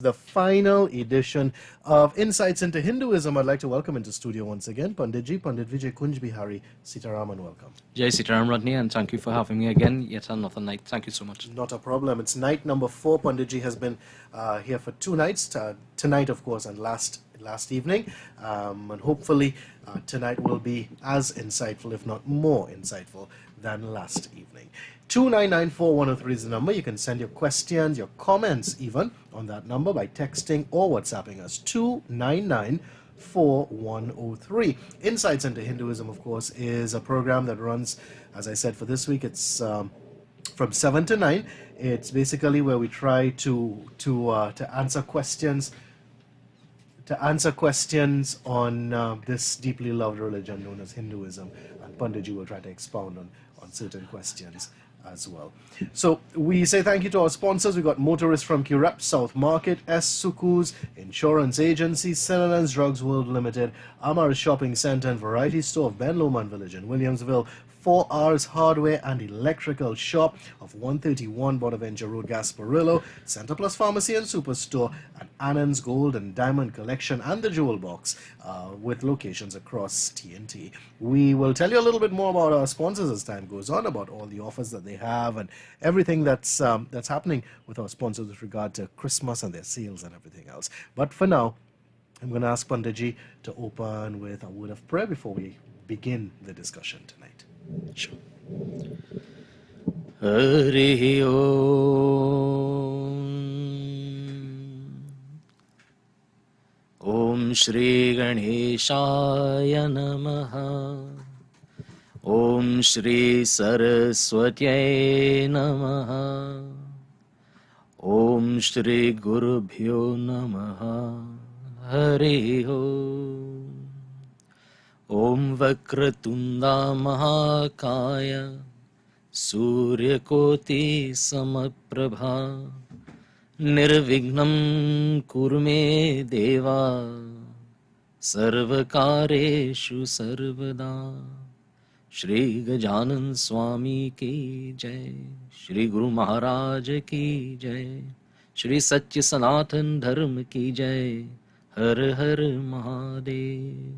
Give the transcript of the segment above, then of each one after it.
The final edition of Insights into Hinduism. I'd like to welcome into studio once again Pandit Vijay Kunj Bihari Sitaraman. Welcome. Jai Sitaram, Rodney, and thank you for having me again yet another night. Thank you so much. Not a problem. It's night number 4. Panditji has been here for 2 nights, tonight of course and last evening, and hopefully tonight will be as insightful, if not more insightful, than last evening. 2994-103 is the number. You can send your questions, your comments even on that number by texting or WhatsApping us. 2994103. Insights into Hinduism, of course, is a program that runs, as I said, for this week. It's from 7 to 9. It's basically where we try to answer questions. To answer questions on this deeply loved religion known as Hinduism, and Panditji will try to expound on certain questions as well. So we say thank you to our sponsors. We got Motorists from Curep, South Market, S. Suku's Insurance Agency, Cinnamons Drugs World Limited, Amar Shopping Center and Variety Store of Ben Lomond Village in Williamsville, 4 R's Hardware and Electrical Shop of 131 Bonaventure Road, Gasparillo, Center Plus Pharmacy and Superstore, and Annan's Gold and Diamond Collection and the Jewel Box with locations across TNT. We will tell you a little bit more about our sponsors as time goes on, about all the offers that they have and everything that's happening with our sponsors with regard to Christmas and their sales and everything else. But for now, I'm going to ask Panditji to open with a word of prayer before we begin the discussion tonight. Sure. Hari Om. Om Shri Ganeshaya Namaha. Om Shri Saraswatye Namaha. Om Shri Gurubhyo Namaha. Hari Om. Om Vakratunda Mahakaya Suryakoti Samaprabha Nirvignam Kurme Deva Sarvakareshu Sarvada. Shri Gajanan Swami ki Jai, Shri Guru Maharaj ki Jai, Shri Satya Sanatan Dharma ki Jai, Har Har Mahadev.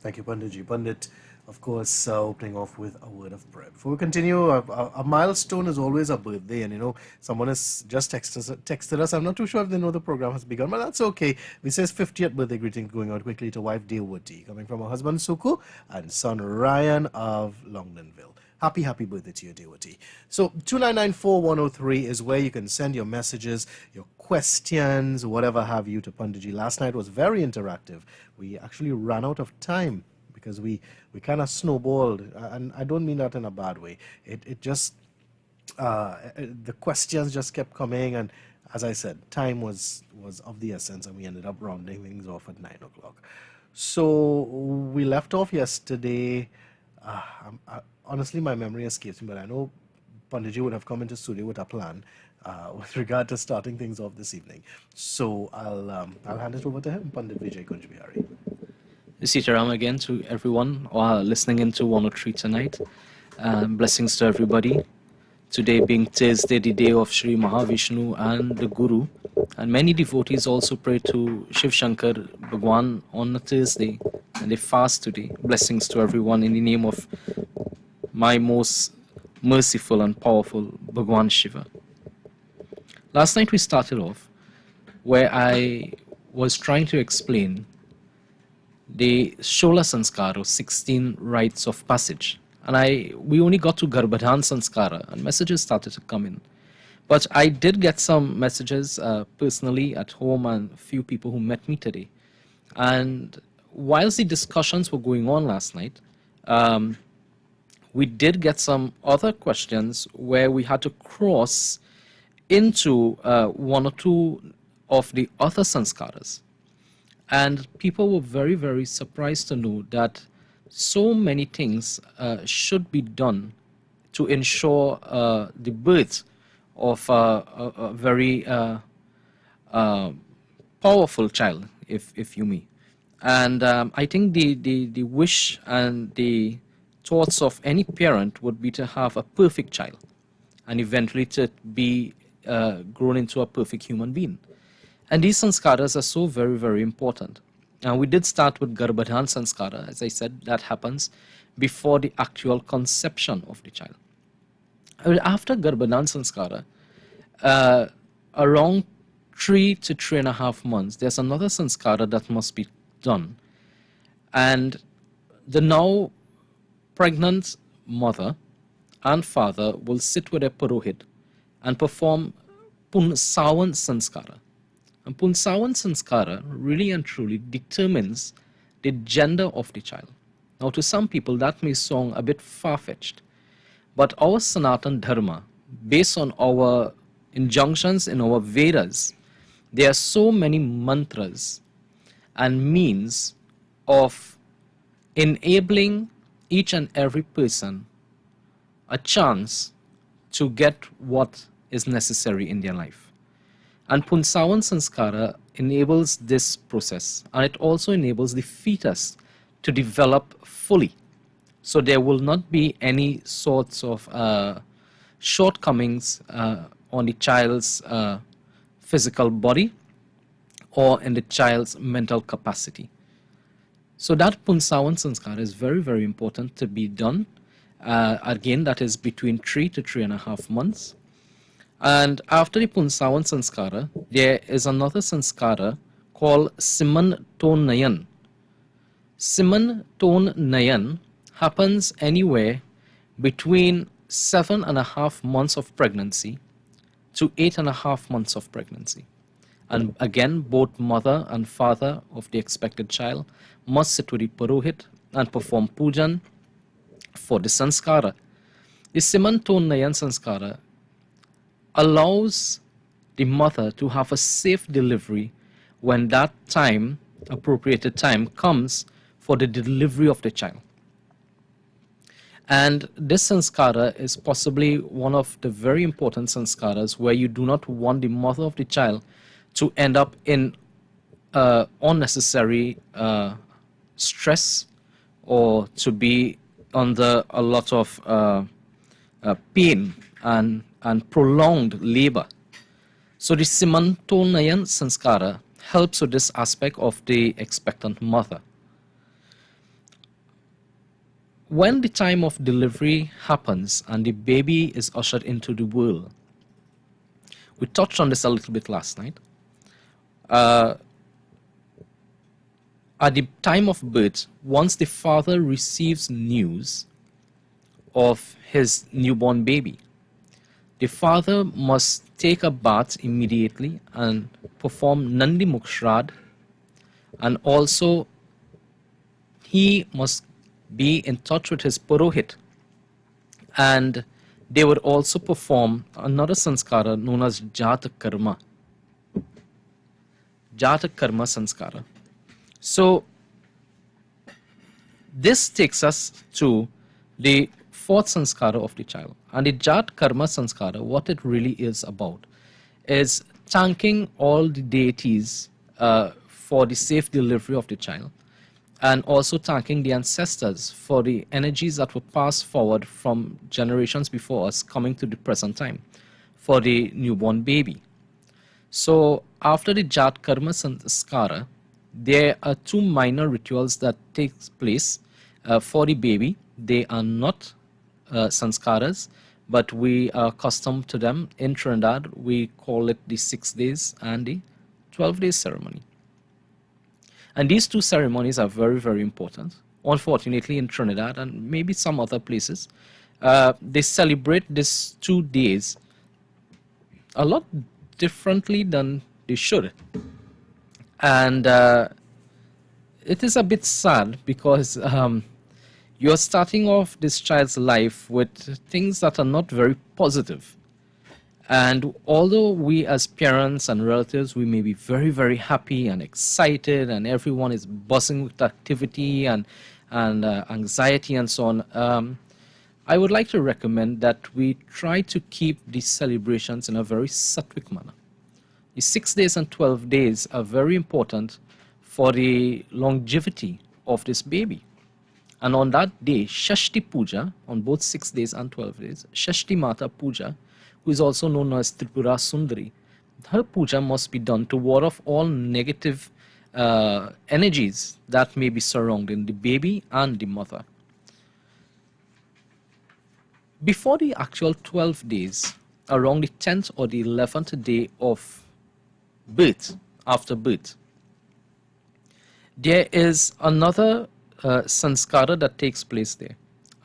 Thank you, Panditji. Pandit, of course, opening off with a word of prayer. Before we continue, a milestone is always a birthday, and someone has just texted us. I'm not too sure if they know the program has begun, but that's okay. We says 50th birthday greetings going out quickly to wife Devati, coming from her husband Suku and son Ryan of Longdonville. Happy birthday to you, Devati. So 2994103 is where you can send your messages, your questions, whatever have you, to Panditji. Last night was very interactive. We actually ran out of time because we kind of snowballed, and I don't mean that in a bad way. It just the questions just kept coming, and as I said, time was of the essence, and we ended up rounding things off at 9 o'clock. So we left off yesterday. Honestly, my memory escapes me, but I know Panditji would have come into studio with a plan with regard to starting things off this evening. So I'll hand it over to him, Pandit Vijay Kunj Bihari. Sitaram again to everyone listening into 103 tonight. Blessings to everybody. Today being Thursday, the day of Sri Mahavishnu and the Guru. And many devotees also pray to Shiv Shankar Bhagwan on a Thursday. And they fast today. Blessings to everyone in the name of my most merciful and powerful Bhagwan Shiva. Last night we started off where I was trying to explain the Shola Sanskara, or 16 rites of passage. And we only got to Garbhadhan Sanskara, and messages started to come in. But I did get some messages personally at home, and a few people who met me today. And whilst the discussions were going on last night, we did get some other questions where we had to cross into one or two of the other sanskaras. And people were very, very surprised to know that so many things should be done to ensure the birth of a very powerful child, if you may. And I think the wish and the thoughts of any parent would be to have a perfect child and eventually to be grown into a perfect human being. And these sanskaras are so very, very important. And we did start with Garbhadhan sanskara. As I said, that happens before the actual conception of the child. After Garbhadhan sanskara, around 3 to 3.5 months, there's another sanskara that must be done. And the now pregnant mother and father will sit with a purohit and perform Punsavan sanskara. And Punsavan sanskara really and truly determines the gender of the child. Now, to some people, that may sound a bit far-fetched, but our Sanatan Dharma, based on our injunctions in our Vedas, there are so many mantras and means of enabling each and every person a chance to get what is necessary in their life. And Punsavan Sanskara enables this process, and it also enables the fetus to develop fully. So there will not be any sorts of shortcomings on the child's physical body or in the child's mental capacity. So that Punsavan Sanskara is very, very important to be done. Again, that is between 3 to 3.5 months. And after the Punsavan Sanskara, there is another Sanskara called Siman Ton Nayan. Siman Ton Nayan happens anywhere between 7.5 months of pregnancy to 8.5 months of pregnancy. And again, both mother and father of the expected child must sit with the Purohit and perform pujan for the sanskara. The Siman Ton Nayan sanskara allows the mother to have a safe delivery when that time, appropriated time, comes for the delivery of the child. And this sanskara is possibly one of the very important sanskaras where you do not want the mother of the child to end up in unnecessary stress or to be under a lot of pain and prolonged labor. So the Simantonayan Sanskara helps with this aspect of the expectant mother. When the time of delivery happens and the baby is ushered into the world, we touched on this a little bit last night. At the time of birth, once the father receives news of his newborn baby, the father must take a bath immediately and perform Nandi Mukshrad, and also he must be in touch with his Purohit, and they would also perform another sanskara known as Jata Karma. Jata Karma Sanskara. So this takes us to the fourth sanskara of the child. And the Jat Karma Sanskara, what it really is about, is thanking all the deities for the safe delivery of the child, and also thanking the ancestors for the energies that were passed forward from generations before us coming to the present time for the newborn baby. So after the Jat Karma Sanskara, there are two minor rituals that take place for the baby. They are not sanskaras, but we are accustomed to them. In Trinidad, we call it the 6 days and the 12 days ceremony. And these two ceremonies are very, very important. Unfortunately, in Trinidad and maybe some other places, they celebrate these 2 days a lot differently than they should. And it is a bit sad because you're starting off this child's life with things that are not very positive. And although we as parents and relatives, we may be very, very happy and excited and everyone is buzzing with activity and anxiety and so on, I would like to recommend that we try to keep these celebrations in a very sattvic manner. The 6 days and 12 days are very important for the longevity of this baby. And on that day, Shashti Puja, on both 6 days and 12 days, Shashti Mata Puja who is also known as Tripura Sundari, her puja must be done to ward off all negative energies that may be surrounding the baby and the mother. Before the actual 12 days, around the 10th or the 11th day of birth, after birth, there is another sanskara that takes place there,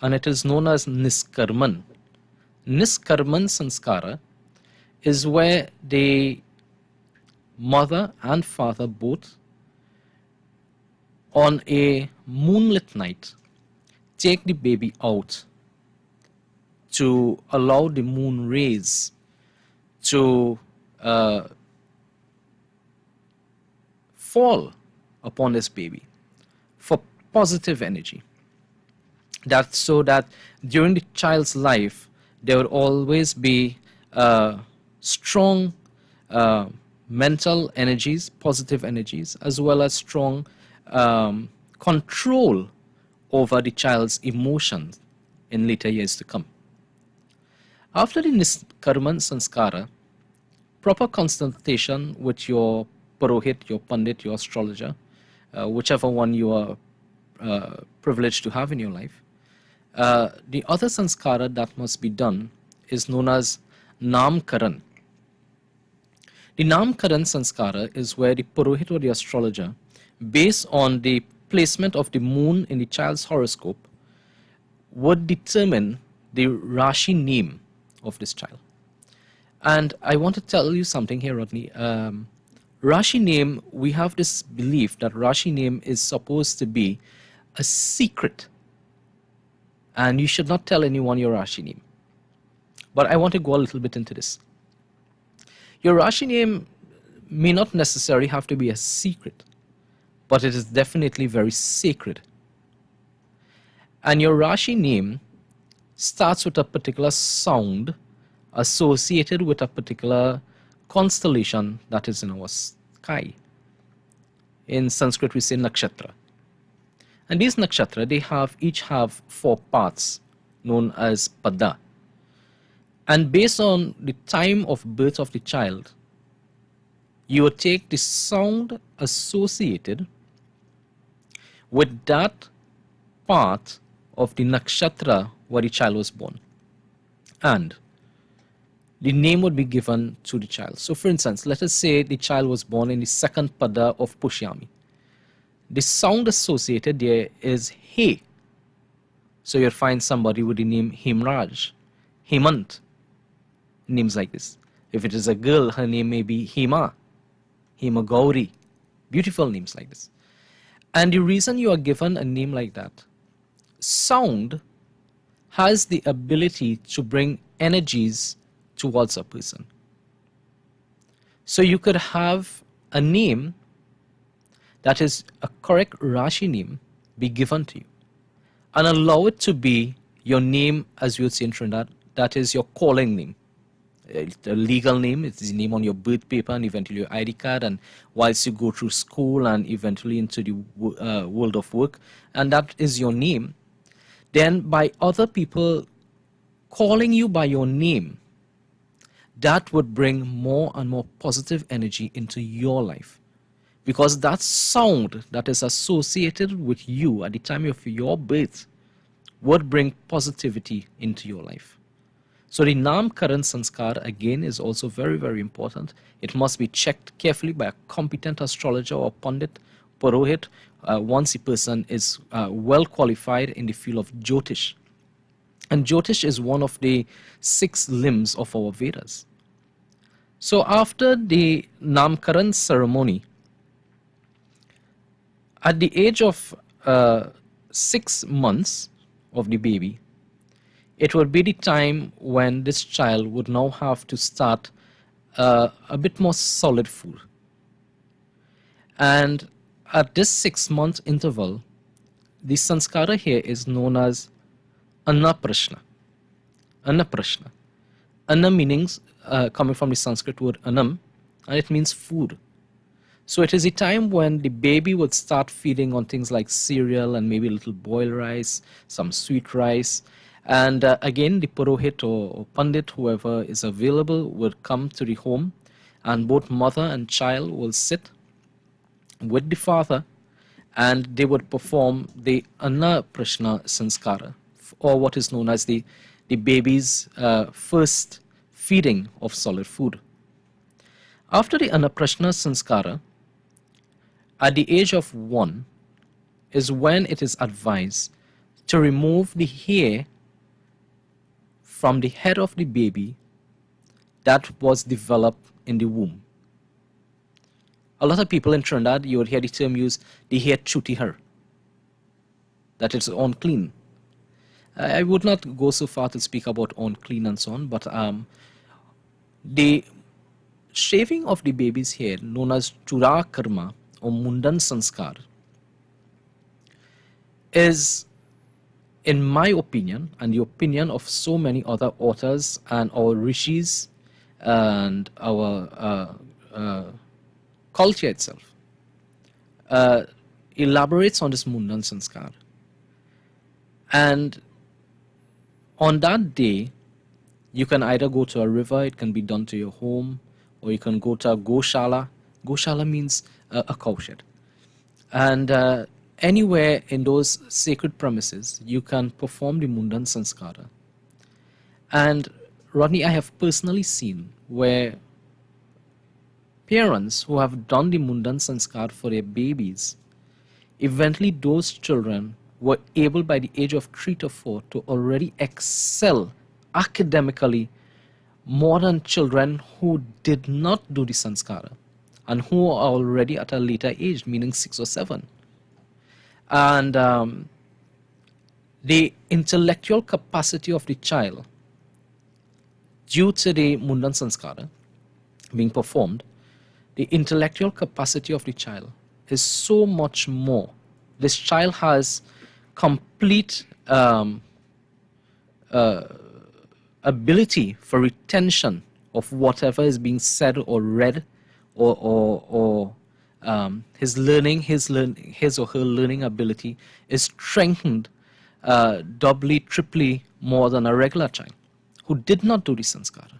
and it is known as Niskarman. Niskarman sanskara is where the mother and father both, on a moonlit night, take the baby out to allow the moon rays to fall upon this baby for positive energy. That's so that during the child's life there would always be strong mental energies, positive energies, as well as strong control over the child's emotions in later years to come. After the Niskarman Sanskara, proper consultation with your Purohit, your Pundit, your astrologer, whichever one you are privileged to have in your life, the other Sanskara that must be done is known as Namkaran. The Namkaran Sanskara is where the Purohit or the astrologer, based on the placement of the moon in the child's horoscope, would determine the Rashi name of this child. And I want to tell you something here, Rodney. Rashi name, we have this belief that Rashi name is supposed to be a secret, and you should not tell anyone your Rashi name. But I want to go a little bit into this. Your Rashi name may not necessarily have to be a secret, but it is definitely very sacred. And your Rashi name starts with a particular sound associated with a particular constellation that is in our sky. In Sanskrit we say nakshatra. And these nakshatra, they each have 4 parts known as pada. And based on the time of birth of the child, you would take the sound associated with that part of the nakshatra where the child was born, and the name would be given to the child. So for instance, let us say the child was born in the second pada of Pushyami. The sound associated there is He. So you'll find somebody with the name Himraj, Hemant, names like this. If it is a girl, her name may be Hema, Hema Gauri, beautiful names like this. And the reason you are given a name like that, sound has the ability to bring energies towards a person. So you could have a name that is a correct Rashi name be given to you, and allow it to be your name, as we would say in Trinidad, that is your calling name. The legal name, it's the name on your birth paper and eventually your ID card, and whilst you go through school and eventually into the world of work, and that is your name. Then by other people calling you by your name, that would bring more and more positive energy into your life, because that sound that is associated with you at the time of your birth would bring positivity into your life. So the Namkaran Sanskar again is also very, very important. It must be checked carefully by a competent astrologer or Pundit, Purohit, once a person is well qualified in the field of Jyotish. And Jyotish is one of the 6 limbs of our Vedas. So after the Namkaran ceremony, at the age of 6 months of the baby, it would be the time when this child would now have to start a bit more solid food. And at this 6-month interval, the sanskara here is known as Annaprashna. Annaprashna. Anna meanings coming from the Sanskrit word anam, and it means food. So it is a time when the baby would start feeding on things like cereal and maybe a little boiled rice, some sweet rice, And again, the Purohit or Pandit, whoever is available, would come to the home, and both mother and child will sit with the father, and they would perform the Anna Prashna Sanskara, or what is known as the baby's first feeding of solid food. After the Anna Prashna Sanskara, at the age of 1, is when it is advised to remove the hair from the head of the baby that was developed in the womb. A lot of people in Trinidad, you would hear the term used, the hair chuti her, that it's unclean. I would not go so far to speak about unclean and so on, but the shaving of the baby's hair, known as chura karma or mundan sanskar, is, in my opinion, and the opinion of so many other authors and our rishis and our culture itself, elaborates on this mundan sanskar. And on that day, you can either go to a river, it can be done to your home, or you can go to a goshala. Goshala means a cowshed. And anywhere in those sacred premises, you can perform the mundan sanskara. And Rodney, I have personally seen where parents who have done the mundan sanskar for their babies, eventually those children were able by the age of 3 to 4 to already excel academically more than children who did not do the sanskara and who are already at a later age, meaning 6 or 7. And the intellectual capacity of the child, due to the mundan sanskara being performed, the intellectual capacity of the child is so much more. This child has complete ability for retention of whatever is being said or read, or his or her learning ability is strengthened doubly, triply more than a regular child who did not do the sanskara.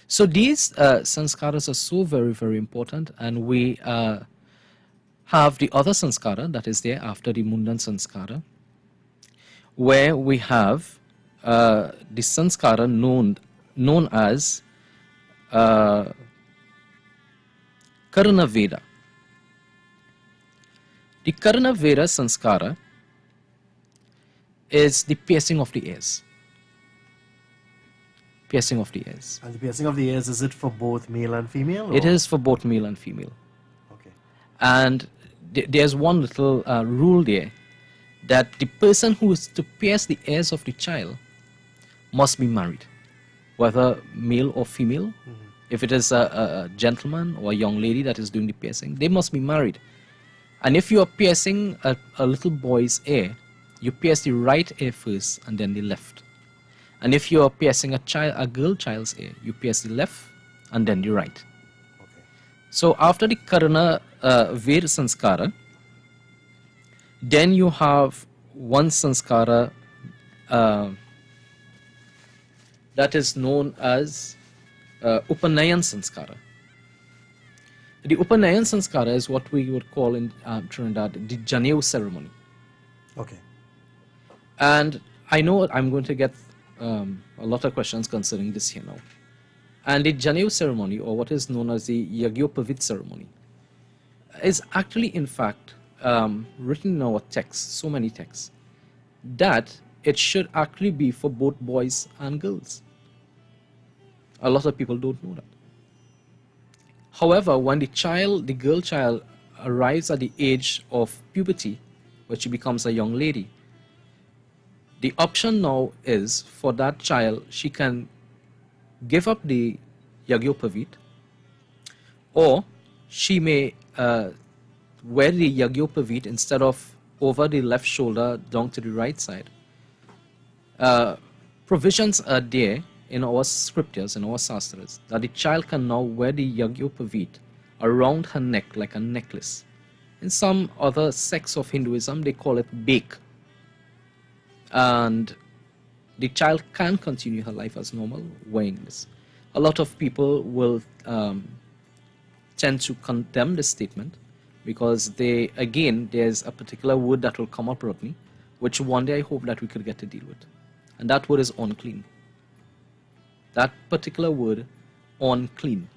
So these sanskaras are so very, very important, and we have the other sanskara that is there after the mundan sanskara, where we have the sanskara known as Karna Veda. The Karna Veda sanskara is the piercing of the ears. Piercing of the ears. And the piercing of the ears, is it for both male and female? Or? It is for both male and female. Okay. And there's one little rule there, that the person who is to pierce the ears of the child must be married, whether male or female. Mm-hmm. If it is a gentleman or a young lady that is doing the piercing, they must be married. And if you are piercing a little boy's ear, you pierce the right ear first and then the left. And if you are piercing a girl child's ear, you pierce the left and then the right. Okay. So after the Karna Veda sanskara, then you have one sanskara that is known as Upanayan sanskara. The Upanayan sanskara is what we would call in Trinidad the Janeu ceremony. Okay. And I know I'm going to get a lot of questions concerning this here now. And the Janeu ceremony, or what is known as the Yagyopavit ceremony, is actually in fact written in our texts, so many texts, that it should actually be for both boys and girls. A lot of people don't know that. However, when the girl child arrives at the age of puberty, where she becomes a young lady, the option now is for that child, she can give up the Yagyopavit, or she may wear the Yagyopavit instead of over the left shoulder down to the right side. Provisions are there in our scriptures, in our sastras, that the child can now wear the Yagyopavit around her neck like a necklace. In some other sects of Hinduism, they call it bake. And the child can continue her life as normal wearing this. A lot of people will tend to condemn this statement because there's a particular word that will come up, Rodney, which one day I hope that we could get to deal with. And that word is unclean. That particular word, unclean.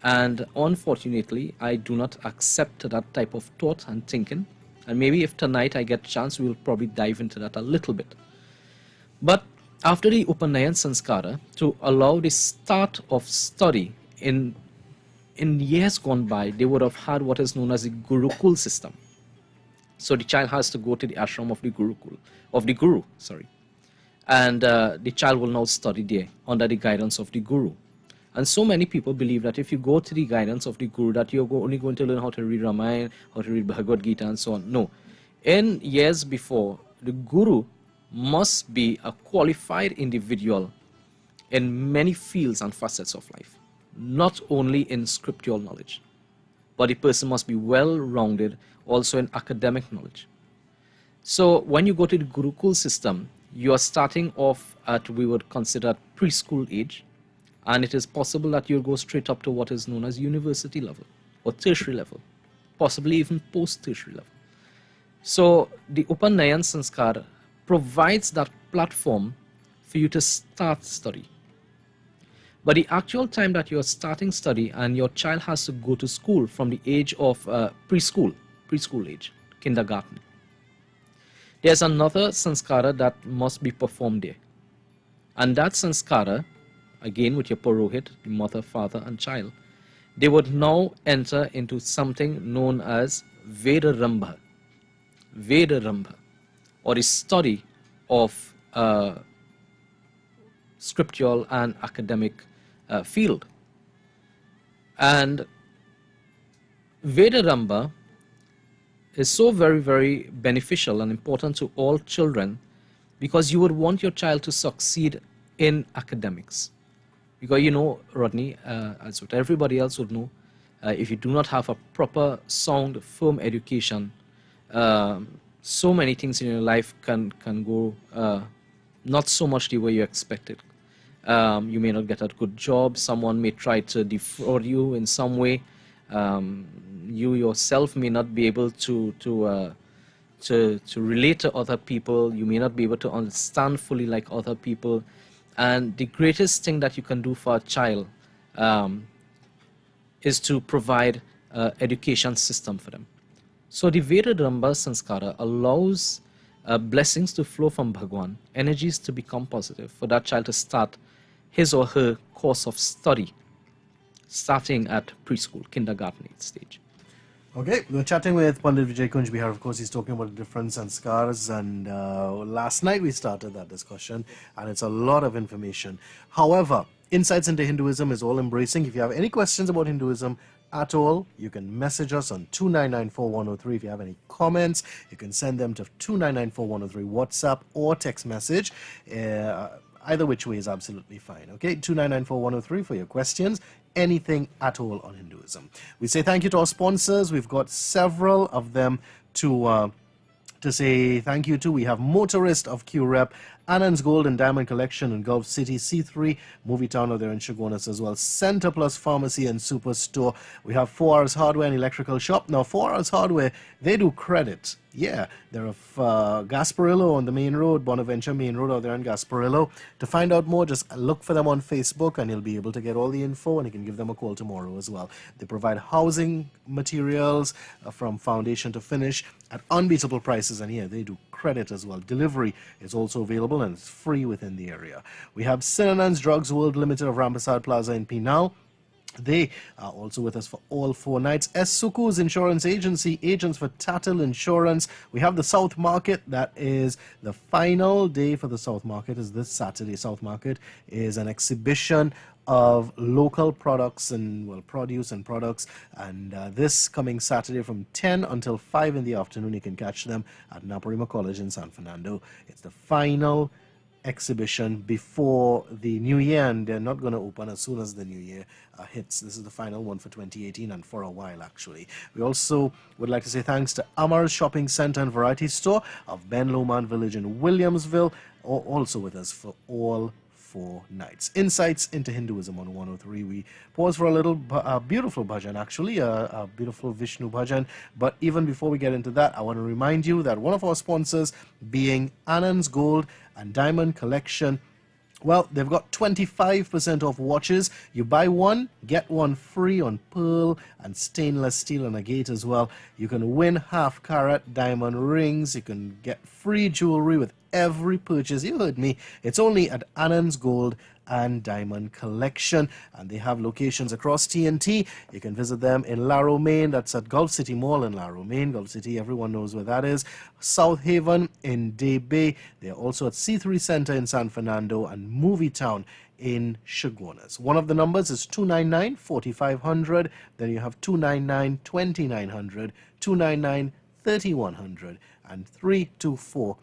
And unfortunately, I do not accept that type of thought and thinking. And maybe if tonight I get a chance, we'll probably dive into that a little bit. But after the Upanayan Sanskara, to allow the start of study in years gone by, they would have had what is known as the Gurukul system. So the child has to go to the ashram of the Guru, and the child will now study there under the guidance of the Guru. And so many people believe that if you go to the guidance of the Guru, that you're only going to learn how to read Ramayana, how to read Bhagavad Gita, and so on. No. In years before, the Guru must be a qualified individual in many fields and facets of life, not only in scriptural knowledge, but the person must be well-rounded also in academic knowledge. So when you go to the Gurukul system, you are starting off at, we would consider, preschool age, and it is possible that you'll go straight up to what is known as university level or tertiary level, possibly even post-tertiary level. So the Upanayan Sanskar provides that platform for you to start study. But the actual time that you're starting study and your child has to go to school from the age of preschool age, kindergarten, there's another sanskara that must be performed there. And that sanskara, again with your Purohit, the mother, father, and child, they would now enter into something known as Vedarambha, or the study of scriptural and academic field. And Vedarambha is so very, very beneficial and important to all children because you would want your child to succeed in academics. Because you know, Rodney, as what everybody else would know, if you do not have a proper, sound, firm education, so many things in your life can go not so much the way you expected. You may not get a good job. Someone may try to defraud you in some way. You yourself may not be able to relate to other people. You may not be able to understand fully like other people. And the greatest thing that you can do for a child is to provide an education system for them. So the Vedarambha Sanskara allows blessings to flow from Bhagwan, energies to become positive, for that child to start his or her course of study, starting at preschool, kindergarten age stage. Okay, we're chatting with Pundit Vijay Kunj Bihar. Of course, he's talking about the different sanskars, and last night we started that discussion, and it's a lot of information. However, Insights into Hinduism is all embracing. If you have any questions about Hinduism at all, you can message us on 2994103. If you have any comments, you can send them to 2994103 WhatsApp or text message. Either which way is absolutely fine. Okay, 2994103 for your questions, anything at all on Hinduism. We say thank you to our sponsors. We've got several of them to say thank you to. We have Motorist of QRep, Anand's Gold and Diamond Collection in Gulf City, C3 Movie Town over there in Chaguanas as well, Center Plus Pharmacy and Superstore. We have 4 Hours Hardware and Electrical Shop. Now 4 Hours Hardware, they do credit. Yeah, they're of Gasparillo on the main road, Bonaventure main road out there in Gasparillo. To find out more, just look for them on Facebook and you'll be able to get all the info, and you can give them a call tomorrow as well. They provide housing materials from foundation to finish at unbeatable prices, and yeah, they do credit as well. Delivery is also available and it's free within the area. We have Sinanand's Drugs World Limited of Rampasad Plaza in Pinal. They are also with us for all 4 nights. S. Suku's Insurance Agency, agents for Tattle Insurance. We have the South Market. That is the final day for the South Market, is this Saturday. South Market is an exhibition of local products and, well, produce and products. And this coming Saturday from 10 until 5 in the afternoon, you can catch them at Naparima College in San Fernando. It's the final exhibition before the new year, and they're not going to open as soon as the new year hits. This is the final one for 2018 and for a while, actually. We also would like to say thanks to Amar's Shopping Center and Variety Store of Ben Lomond Village in Williamsville, also with us for all 4 nights. Insights into Hinduism on 103. We pause for a little beautiful bhajan, actually, a beautiful Vishnu bhajan. But even before we get into that, I want to remind you that one of our sponsors, being Anand's Gold and Diamond Collection, well, they've got 25% off watches. You buy one, get one free on pearl and stainless steel and agate as well. You can win half-carat diamond rings. You can get free jewelry with every purchase. You heard me. It's only at Anand's Gold and Diamond Collection, and they have locations across TNT. You can visit them in La Romaine, that's at Gulf City Mall in La Romaine. Gulf City, everyone knows where that is. South Haven in Day Bay. They're also at C3 Center in San Fernando and Movie Town in Chaguanas. One of the numbers is 299-4500. Then you have 299-2900, 299-3100, and 324-9400.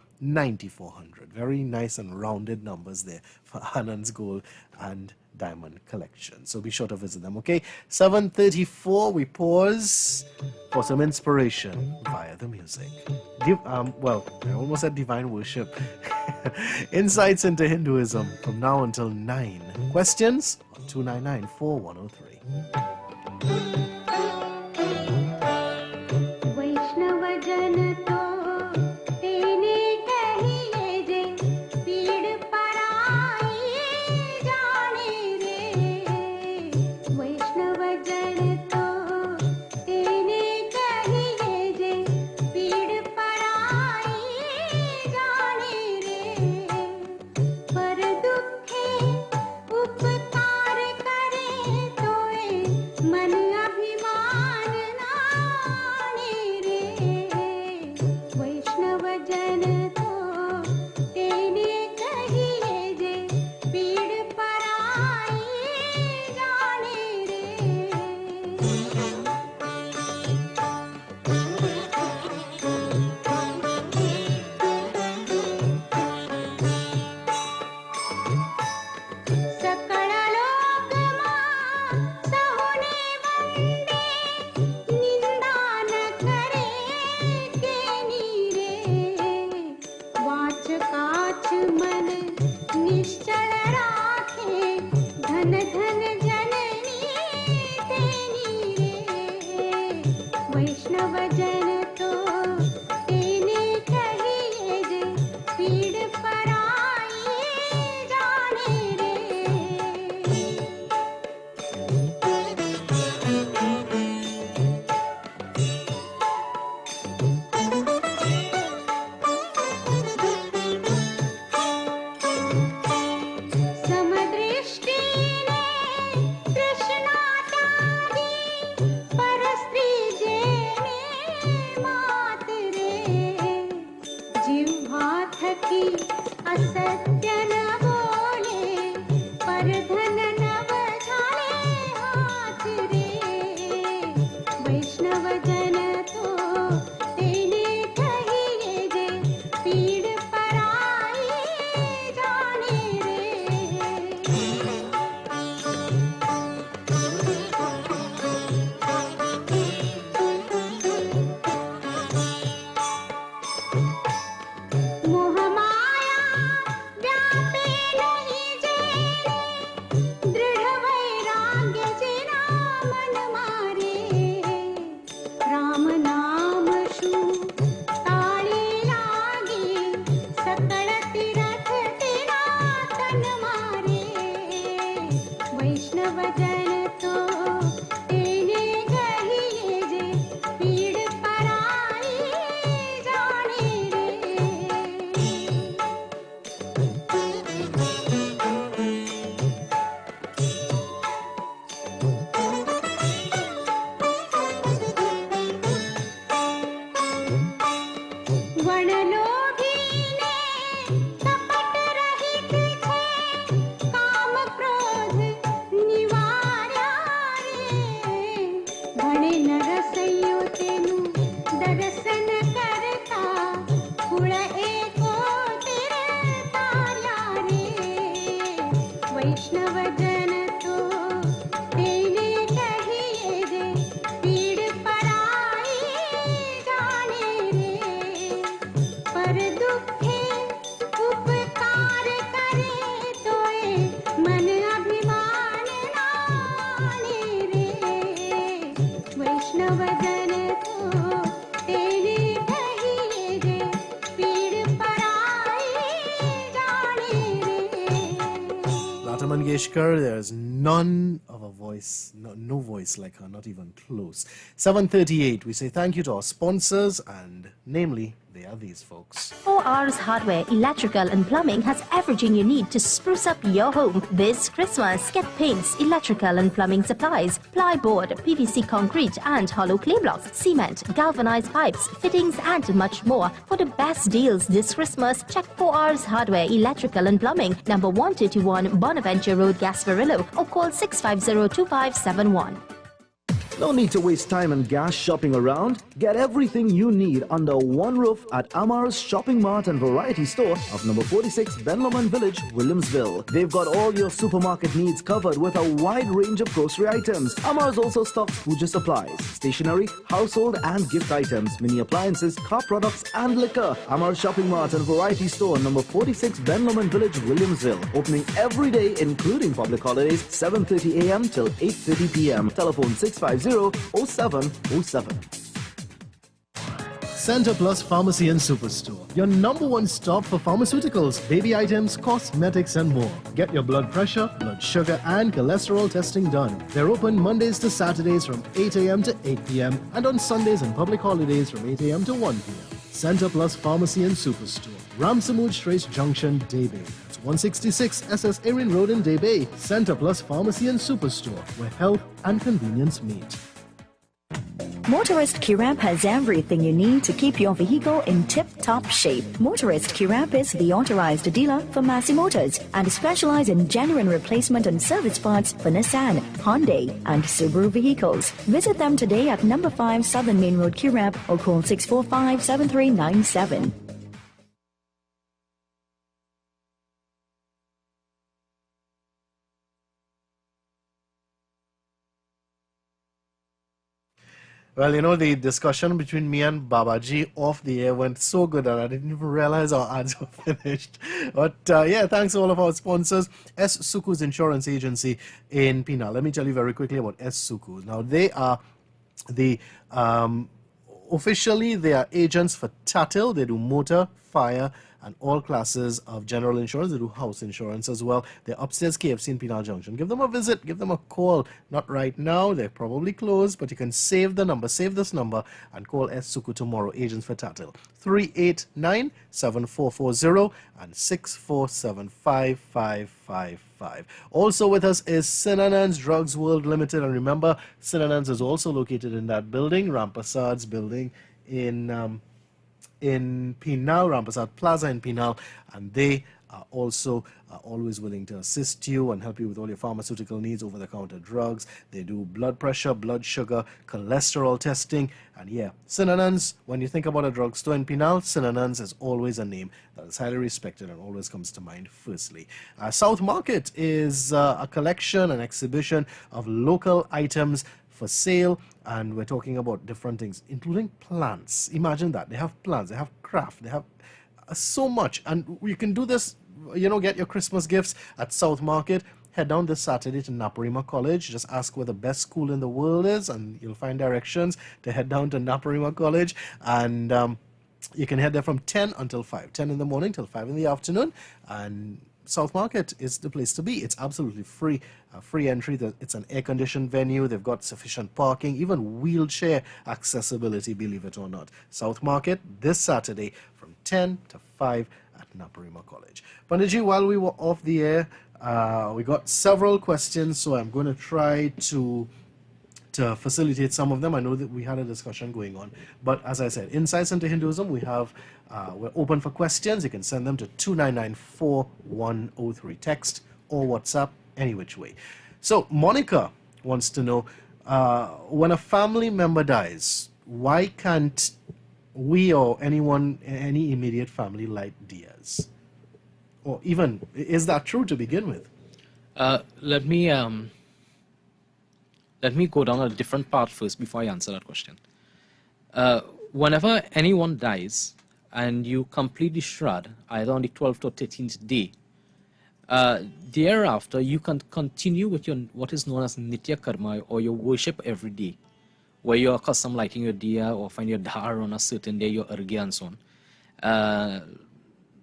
Very nice and rounded numbers there for Anand's Gold and Diamond Collection. So be sure to visit them, okay? 7:34, we pause for some inspiration via the music. Well, I almost said divine worship. Insights into Hinduism from now until 9. Questions? 299-4103. Lata Mangeshkar, there's none of a voice, no voice like her, not even close. 7:38, we say thank you to our sponsors, and namely, they are these folks. 4R's Hardware, Electrical and Plumbing has everything you need to spruce up your home this Christmas. Get paints, electrical and plumbing supplies, plyboard, PVC concrete and hollow clay blocks, cement, galvanized pipes, fittings and much more. For the best deals this Christmas, check 4R's Hardware, Electrical and Plumbing, number 121 Bonaventure Road, Gasparillo, or call 650-2571. No need to waste time and gas shopping around. Get everything you need under one roof at Amar's Shopping Mart and Variety Store of number 46 Benloman Village, Williamsville. They've got all your supermarket needs covered with a wide range of grocery items. Amar's also stocks Puja supplies, stationery, household and gift items, mini appliances, car products and liquor. Amar's Shopping Mart and Variety Store number 46 Benloman Village, Williamsville. Opening every day including public holidays, 7:30 a.m. till 8:30 p.m. Telephone 650-0707. Center Plus Pharmacy and Superstore, your number one stop for pharmaceuticals, baby items, cosmetics and more. Get your blood pressure, blood sugar and cholesterol testing done. They're open Mondays to Saturdays from 8 a.m. to 8 p.m. and on Sundays and public holidays from 8 a.m. to 1 p.m. Center Plus Pharmacy and Superstore, Ramsamud Straits Junction, Daybay. That's 166 SS Erin Road in Daybay. Center Plus Pharmacy and Superstore, where health and convenience meet. Motorist Kiramp has everything you need to keep your vehicle in tip-top shape. Motorist Kiramp is the authorized dealer for Massey Motors and specialize in genuine replacement and service parts for Nissan, Hyundai and Subaru vehicles. Visit them today at number 5 Southern Main Road, Kiramp, or call 645-7397. Well, you know, the discussion between me and Babaji off the air went so good that I didn't even realize our ads were finished. But yeah, thanks to all of our sponsors. S. Suku's Insurance Agency in Pina. Let me tell you very quickly about S. Suku's. Now, they are the, officially, they are agents for Tatil. They do motor, fire, and all classes of general insurance. They do house insurance as well. They're upstairs KFC in Penal Junction. Give them a visit. Give them a call. Not right now. They're probably closed, but you can save the number. Save this number and call S. Suku tomorrow. Agents for Tatil. 389-7440 and 647-5555. Also with us is Sinanand's Drugs World Limited. And remember, Sinanand's is also located in that building, Rampasad's building in Penal, Rampasad Plaza in Penal, and they are also always willing to assist you and help you with all your pharmaceutical needs, over-the-counter drugs. They do blood pressure, blood sugar, cholesterol testing, and yeah, Sinanand's, when you think about a drugstore in Penal, Sinanand's is always a name that is highly respected and always comes to mind firstly. South Market is a collection, an exhibition of local items for sale, and we're talking about different things, including plants. Imagine that. They have plants, they have craft, they have so much. And you can do this, you know, get your Christmas gifts at South Market. Head down this Saturday to Naparima College. Just ask where the best school in the world is, and you'll find directions to head down to Naparima College. And you can head there from 10 until 5. 10 in the morning till 5 in the afternoon. And South Market is the place to be. It's absolutely free, free entry. It's an air-conditioned venue. They've got sufficient parking, even wheelchair accessibility, believe it or not. South Market this Saturday from 10 to 5 at Naparima College. Panditji, while we were off the air, we got several questions, so I'm going to try to facilitate some of them. I know that we had a discussion going on, but as I said, Insights into Hinduism, we're open for questions. You can send them to 2994103, text or WhatsApp, any which way. So Monica wants to know, when a family member dies, why can't we or anyone, any immediate family, light diyas? Or even, is that true to begin with? Let me go down a different path first before I answer that question. Whenever anyone dies and you completely shroud, either on the 12th or 13th day, thereafter you can continue with your what is known as Nitya Karma, or your worship every day. where you're accustomed lighting your diya or find your dhar on a certain day, your argya and so on,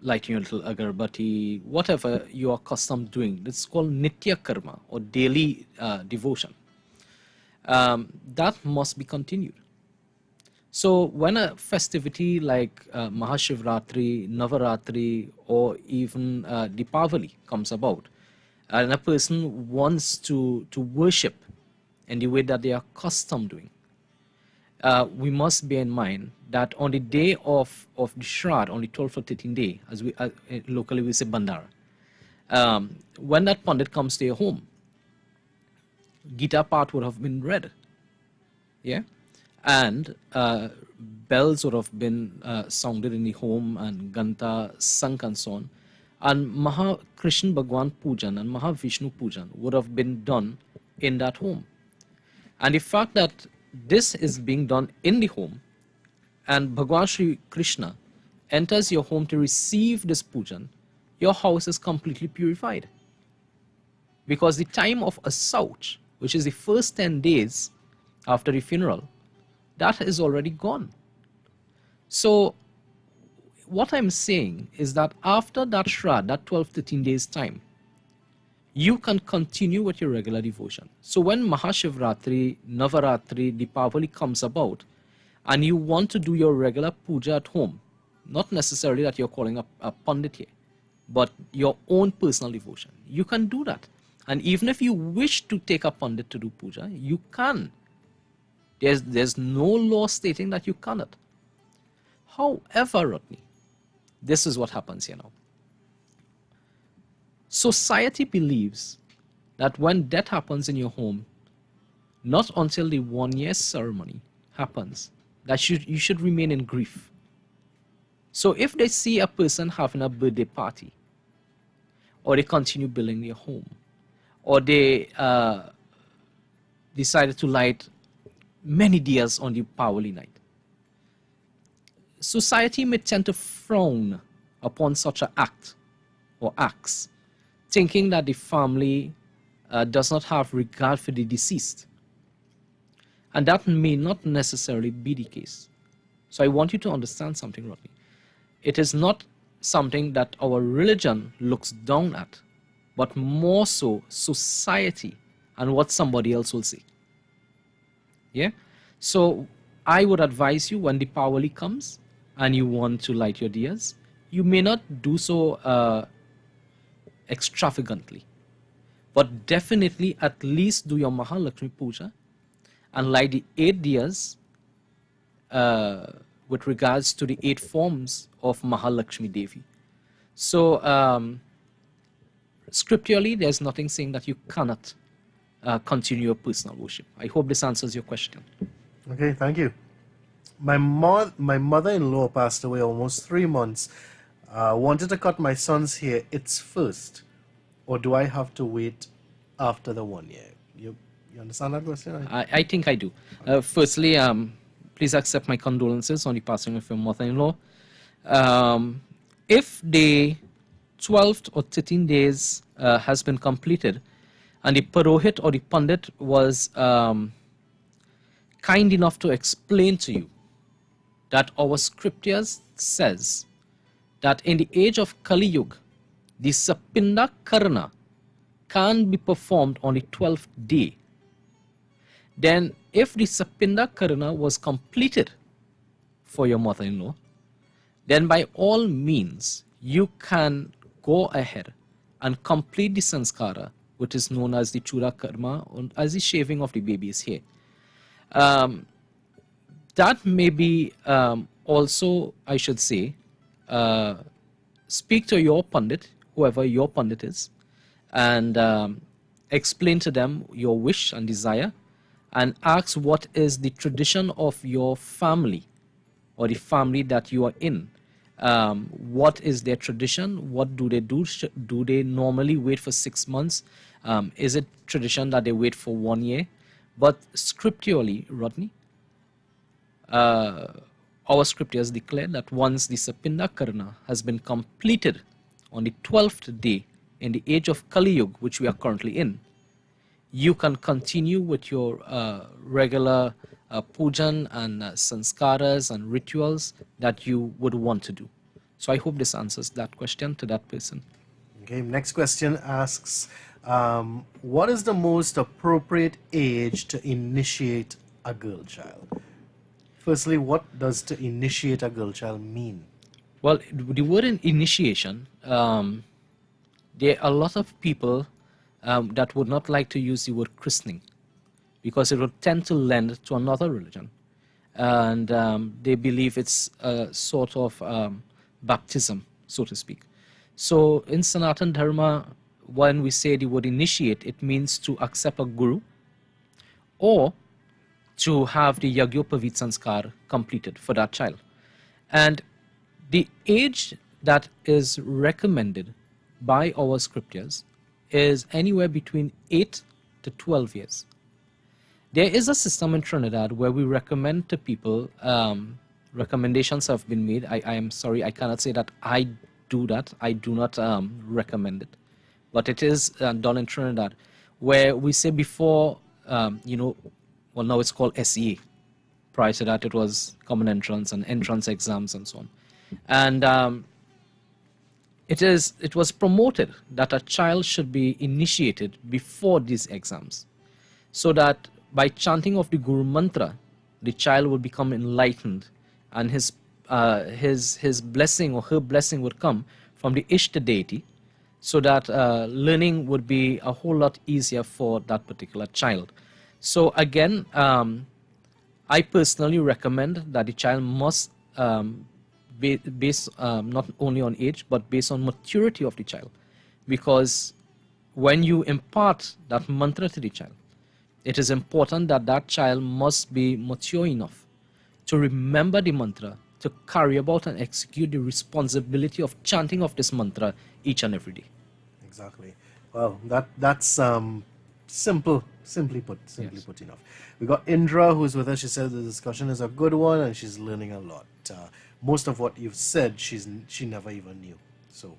lighting your little agarbati, whatever you're accustomed doing. It's called nitya karma or daily devotion. That must be continued. So when a festivity like Mahashivratri, Navaratri, or even Deepavali comes about, and a person wants to worship in the way that they are accustomed doing, we must bear in mind that on the day of the Shraddh, on the 12th or 13th day, as we locally we say Bandara, when that Pandit comes to your home, Gita part would have been read, yeah, and bells would have been sounded in the home and Ganta sung and so on, and Maha Krishna Bhagwan Pujan and Maha Vishnu Pujan would have been done in that home. And the fact that this is being done in the home and Bhagwan Shri Krishna enters your home to receive this pujan, your house is completely purified. Because the time of Asauch, which is the first 10 days after the funeral, that is already gone. So what I'm saying is that after that Shraddh, that 12-13 days time, you can continue with your regular devotion. So when Mahashivratri, Navaratri, Deepavali comes about, and you want to do your regular puja at home, not necessarily that you're calling a Pundit here, but your own personal devotion, you can do that. And even if you wish to take a Pundit to do puja, you can. There's no law stating that you cannot. However, Rodney, this is what happens here now. Society believes that when death happens in your home, not until the 1 year ceremony happens, that you should remain in grief. So if they see a person having a birthday party, or they continue building their home, or they decided to light many diyas on the Pawali night, society may tend to frown upon such an act or acts, thinking that the family does not have regard for the deceased. And that may not necessarily be the case. So I want you to understand something, Rodney. It is not something that our religion looks down at, but more so society and what somebody else will say. Yeah? So I would advise you, when the Pawali comes and you want to light your diyas, you may not do so extravagantly, but definitely at least do your Mahalakshmi Puja and light the 8 diyas with regards to the 8 forms of Mahalakshmi Devi. So scripturally, there's nothing saying that you cannot continue your personal worship. I hope this answers your question. Okay, thank you. My mother-in-law passed away almost 3 months. Wanted to cut my son's hair. It's first, or do I have to wait after the 1 year? You understand that question? I think I do. Firstly, please accept my condolences on the passing of your mother-in-law. If the 12th or 13 days has been completed, and the Purohit or the Pandit was kind enough to explain to you that our scriptures says that in the age of Kali Yuga, the Sapinda Karna can be performed on the 12th day. Then if the Sapinda Karna was completed for your mother-in-law, then by all means you can go ahead and complete the sanskara, which is known as the Chura Karma, or as the shaving of the baby's hair. That may be also, I should say, speak to your Pandit, whoever your Pandit is, and explain to them your wish and desire, and ask what is the tradition of your family or the family that you are in. What is their tradition? What do they do? Do they normally wait for 6 months? Is it tradition that they wait for 1 year? But scripturally, Rodney, our scriptures declare that once the Sapinda Karna has been completed on the 12th day in the age of Kali Yuga, which we are currently in, you can continue with your regular pujan and sanskaras and rituals that you would want to do. So I hope this answers that question to that person. Okay, next question asks, what is the most appropriate age to initiate a girl child? Firstly, what does to initiate a girl child mean? Well, the word in initiation, there are a lot of people that would not like to use the word christening because it would tend to lend to another religion. And they believe it's a sort of baptism, so to speak. So in Sanatan Dharma, when we say the word initiate, it means to accept a guru or to have the Yagyopavid Sanskar completed for that child. And the age that is recommended by our scriptures is anywhere between 8 to 12 years. There is a system in Trinidad where we recommend to people, recommendations have been made. I am sorry, I cannot say that I do that. I do not recommend it. But it is done in Trinidad where we say before, well, now it's called SEA. Prior to that, it was common entrance and entrance exams and so on. And it was promoted that a child should be initiated before these exams, so that by chanting of the Guru Mantra, the child would become enlightened, and his blessing or her blessing would come from the Ishta deity, so that learning would be a whole lot easier for that particular child. So again, I personally recommend that the child must based not only on age, but based on maturity of the child. Because when you impart that mantra to the child, it is important that that child must be mature enough to remember the mantra, to carry about and execute the responsibility of chanting of this mantra each and every day. Exactly. Well, that's simply put enough. We got Indra who's with us. She said the discussion is a good one and she's learning a lot. Most of what you've said, she never even knew. So,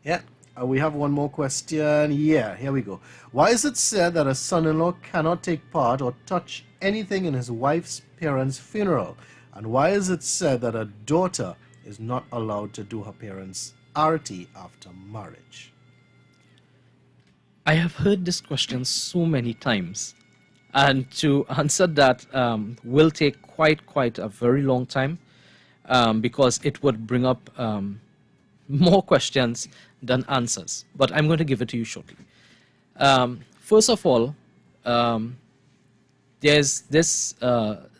yeah. We have one more question. Yeah, here we go. Why is it said that a son-in-law cannot take part or touch anything in his wife's parents' funeral? And why is it said that a daughter is not allowed to do her parents' arati after marriage? I have heard this question so many times, and to answer that will take quite a very long time, because it would bring up more questions than answers. But I'm going to give it to you shortly. First of all, there's this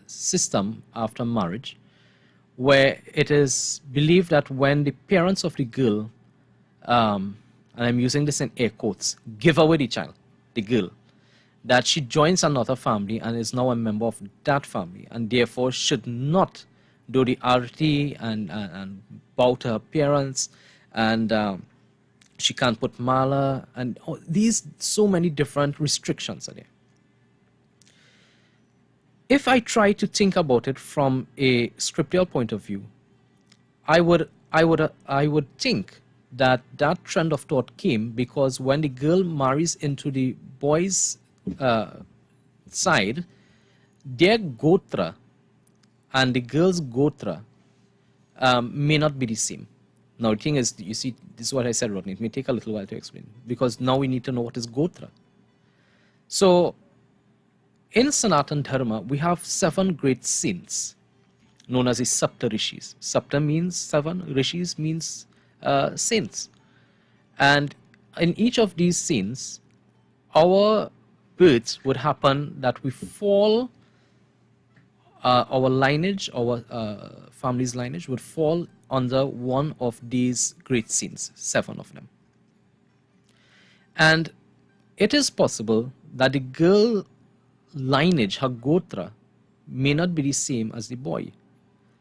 system after marriage where it is believed that when the parents of the girl, and I'm using this in air quotes, give away the child, the girl, that she joins another family and is now a member of that family, and therefore should not do the arati and bow to her parents, and she can't put mala, and these so many different restrictions are there. If I try to think about it from a scriptural point of view, I would think that that trend of thought came because when the girl marries into the boy's side, their gotra and the girl's gotra may not be the same. Now, the thing is, you see, this is what I said, Rodney. It may take a little while to explain, because now we need to know what is gotra. So, in Sanatan Dharma, we have 7 great saints, known as the Sapta Rishis. Sapta means 7, Rishis means saints. And in each of these saints, our births would happen that we fall, our lineage, our family's lineage would fall under one of these great saints, 7 of them. And it is possible that the girl lineage, her gotra, may not be the same as the boy.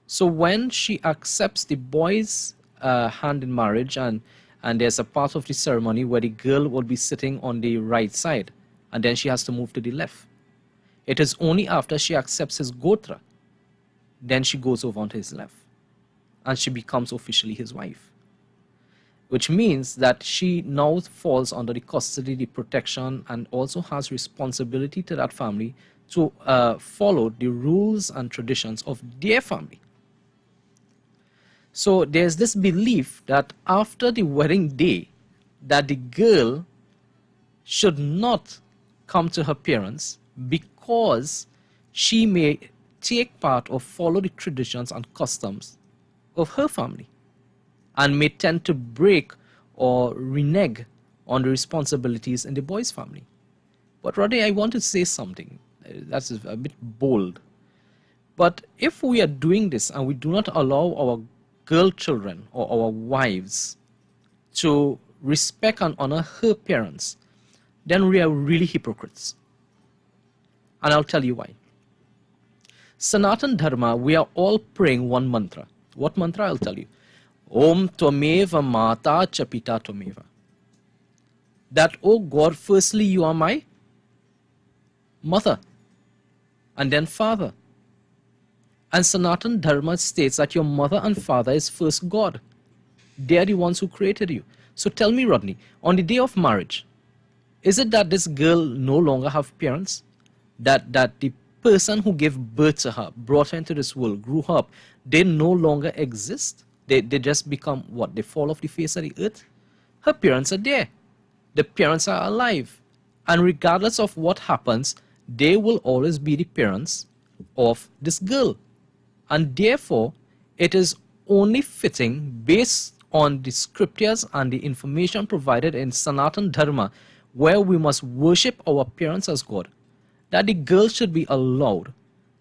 So when she accepts the boy's hand in marriage, and there's a part of the ceremony where the girl will be sitting on the right side, and then she has to move to the left. It is only after she accepts his gotra, then she goes over onto his left, and she becomes officially his wife. Which means that she now falls under the custody, the protection, and also has responsibility to that family to follow the rules and traditions of their family. So there's this belief that after the wedding day, that the girl should not come to her parents because she may take part or follow the traditions and customs of her family and may tend to break or renege on the responsibilities in the boy's family. But Rodney, I want to say something that's a bit bold. But if we are doing this and we do not allow our girl children or our wives to respect and honor her parents, then we are really hypocrites. And I'll tell you why. Sanatan Dharma, we are all praying one mantra. What mantra? I'll tell you. Om Tvameva Mata Chapita Tvameva. That, oh God, firstly you are my mother and then father. And Sanatan Dharma states that your mother and father is first God. They are the ones who created you. So tell me, Rodney, on the day of marriage, is it that this girl no longer have parents? That the person who gave birth to her, brought her into this world, grew her up, they no longer exist? They just become what? They fall off the face of the earth? Her parents are there. The parents are alive. And regardless of what happens, they will always be the parents of this girl. And therefore, it is only fitting, based on the scriptures and the information provided in Sanatan Dharma, where we must worship our parents as God, that the girl should be allowed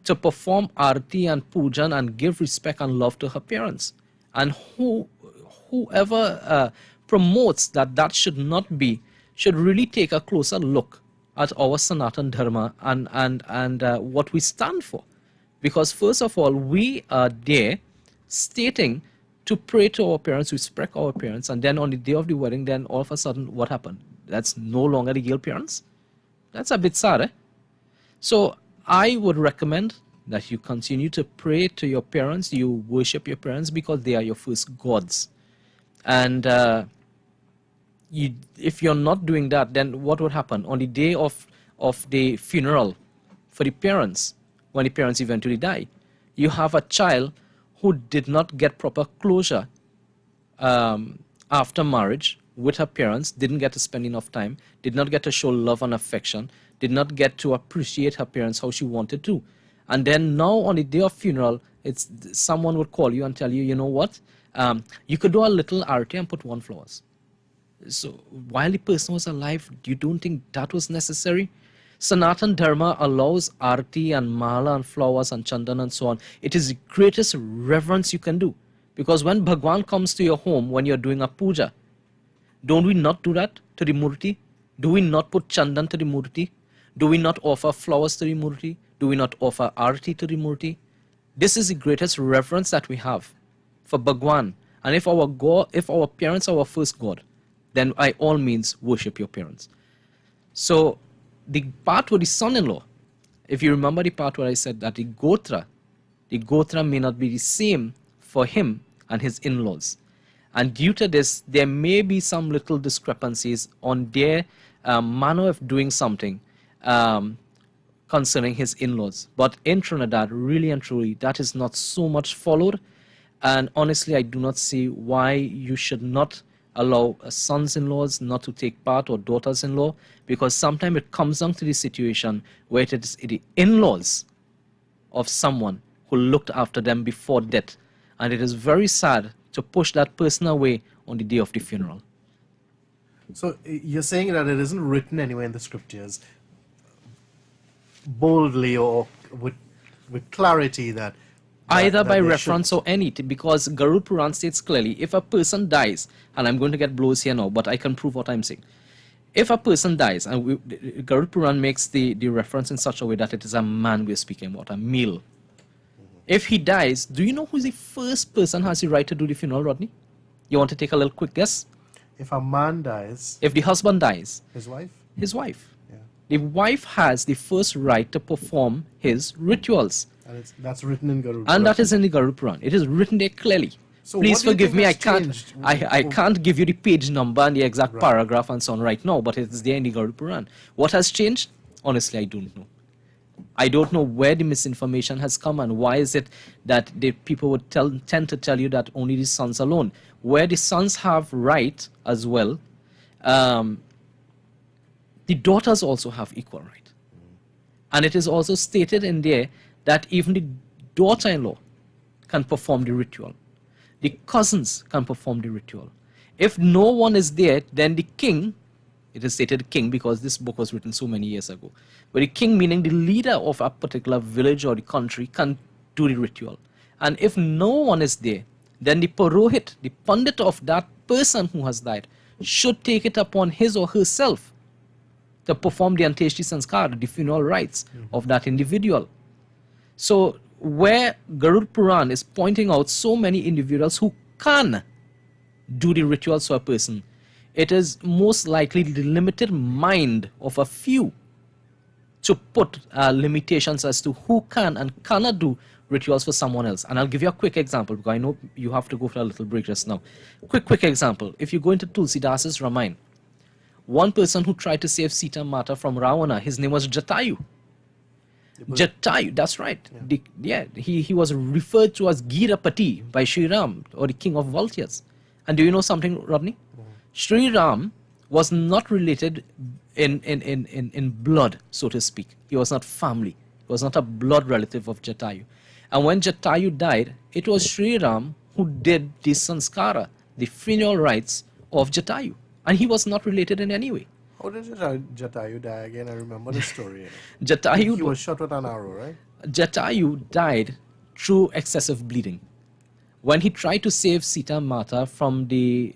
to perform arti and pujan and give respect and love to her parents. And whoever promotes that should not be, should really take a closer look at our Sanatan Dharma and what we stand for. Because first of all, we are there stating to pray to our parents, respect our parents, and then on the day of the wedding, then all of a sudden, what happened? That's no longer the girl parents? That's a bit sad, eh? So I would recommend that you continue to pray to your parents, you worship your parents because they are your first gods. And if you're not doing that, then what would happen? On the day of the funeral for the parents, when the parents eventually die, you have a child who did not get proper closure after marriage with her parents, didn't get to spend enough time, did not get to show love and affection, did not get to appreciate her parents how she wanted to. And then now on the day of funeral, it's someone would call you and tell you, you know what, you could do a little arti and put 1 flowers. So while the person was alive, you don't think that was necessary? Sanatan Dharma allows arti and mala and flowers and chandan and so on. It is the greatest reverence you can do. Because when Bhagwan comes to your home, when you're doing a puja, don't we not do that to the murti? Do we not put chandan to the murti? Do we not offer flowers to the murti? Do we not offer arti to the murti? This is the greatest reverence that we have for Bhagwan. And if our parents are our first God, then by all means worship your parents. So the part with the son-in-law, if you remember the part where I said that the gotra may not be the same for him and his in-laws. And due to this, there may be some little discrepancies on their manner of doing something concerning his in-laws. But in Trinidad, really and truly, that is not so much followed. And honestly, I do not see why you should not allow sons-in-laws not to take part or daughters-in-law, because sometimes it comes down to the situation where it is the in-laws of someone who looked after them before death. And it is very sad to push that person away on the day of the funeral. So you're saying that it isn't written anywhere in the scriptures boldly or with clarity that either by they reference should. or anything, because Garud Puran states clearly, if a person dies, and I'm going to get blows here now, but I can prove what I'm saying. If a person dies, and Garud Puran makes the reference in such a way that it is a man we're speaking about, a male. If he dies, do you know who's the first person who has the right to do the funeral, Rodney? You want to take a little quick guess? If a man dies, If the husband dies, his wife? his wife. Yeah. The wife has the first right to perform his rituals. And that's written in Garud. And that is in the Garud Puran. It is written there clearly. So Please what do you forgive think me, has I changed? can't give you the page number and the exact Right. paragraph and so on right now, but it is there in the Garud Puran. What has changed? Honestly, I don't know. I don't know where the misinformation has come and why is it that the people would tend to tell you that only the sons alone, where the sons have right as well, the daughters also have equal right. And it is also stated in there that even the daughter-in-law can perform the ritual. The cousins can perform the ritual. If no one is there, then the king, it is stated king because this book was written so many years ago, but the king, meaning the leader of a particular village or the country, can do the ritual. And if no one is there, then the Purohit, the Pundit of that person who has died, should take it upon his or herself to perform the Anteshti Sanskar, the funeral rites of that individual. So where Garud Puran is pointing out so many individuals who can do the rituals for a person, it is most likely the limited mind of a few to put limitations as to who can and cannot do rituals for someone else. And I'll give you a quick example because I know you have to go for a little break just now. Quick example. If you go into Tulsidasa's Ramayana, one person who tried to save Sita Mata from Ravana, his name was Jatayu. Jatayu, that's right. Yeah. He was referred to as Girapati by Sri Ram, or the king of vultures. And do you know something, Rodney? Sri Ram was not related in blood, so to speak. He was not family. He was not a blood relative of Jatayu. And when Jatayu died, it was Sri Ram who did the sanskara, the funeral rites of Jatayu. And he was not related in any way. How did Jatayu die again? I remember the story. Jatayu, he was shot with an arrow, right? Jatayu died through excessive bleeding. When he tried to save Sita Mata from the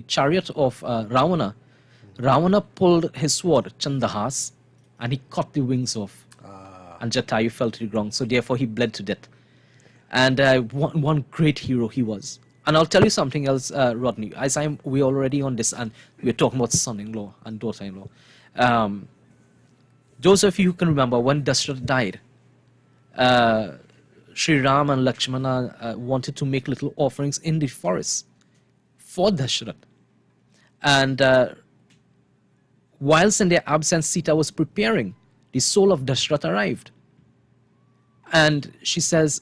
chariot of Ravana, Ravana pulled his sword, Chandahas, and he cut the wings off. And Jatayu fell to the ground. So therefore he bled to death. And one great hero he was. And I'll tell you something else, Rodney. We're already on this, and we're talking about son-in-law and daughter-in-law. Those of you who can remember when Dashrath died, Sri Ram and Lakshmana wanted to make little offerings in the forest for Dashrath. And whilst in their absence, Sita was preparing. The soul of Dashrath arrived. And she says,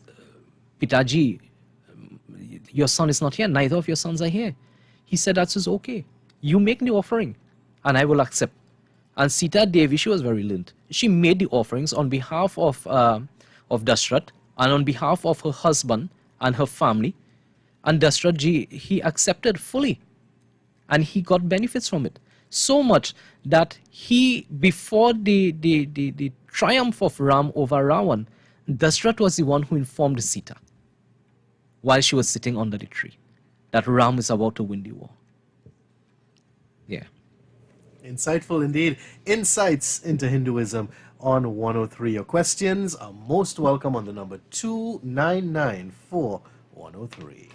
Pitaji, your son is not here. Neither of your sons are here. He said, that is okay. You make the offering and I will accept. And Sita Devi, she was very learned. She made the offerings on behalf of Dashrath and on behalf of her husband and her family. And Dashrath ji, he accepted fully. And he got benefits from it. So much that he, before the triumph of Ram over Ravan, Dashrath was the one who informed Sita while she was sitting under the tree that Ram is about to win the war. Yeah. Insightful indeed. Insights into Hinduism on 103. Your questions are most welcome on the number 2994103.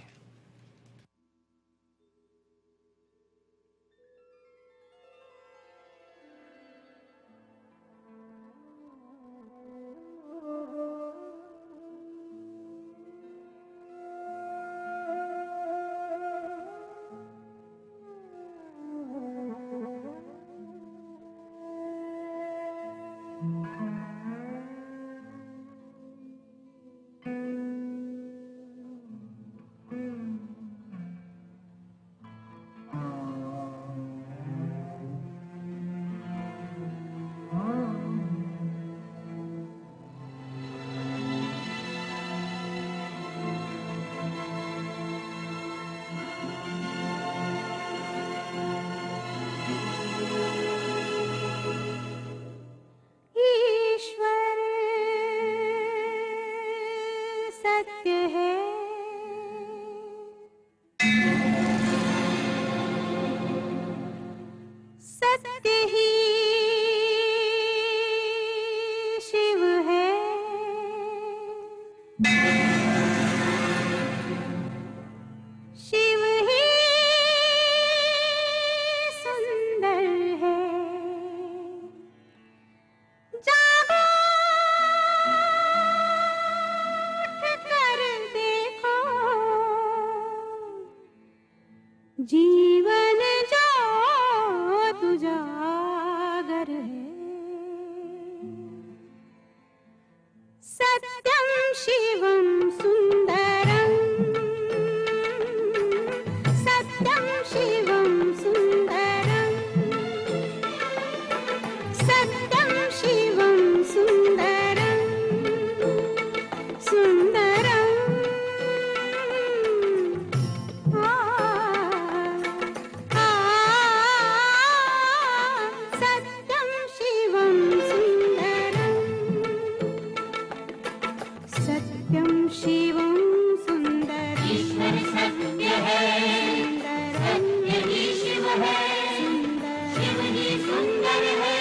जीवन जो तुझागर है शिवं सुन्दरम् ईश्वर सत्य है सत्य ही शिव है शिव ही सुंदर है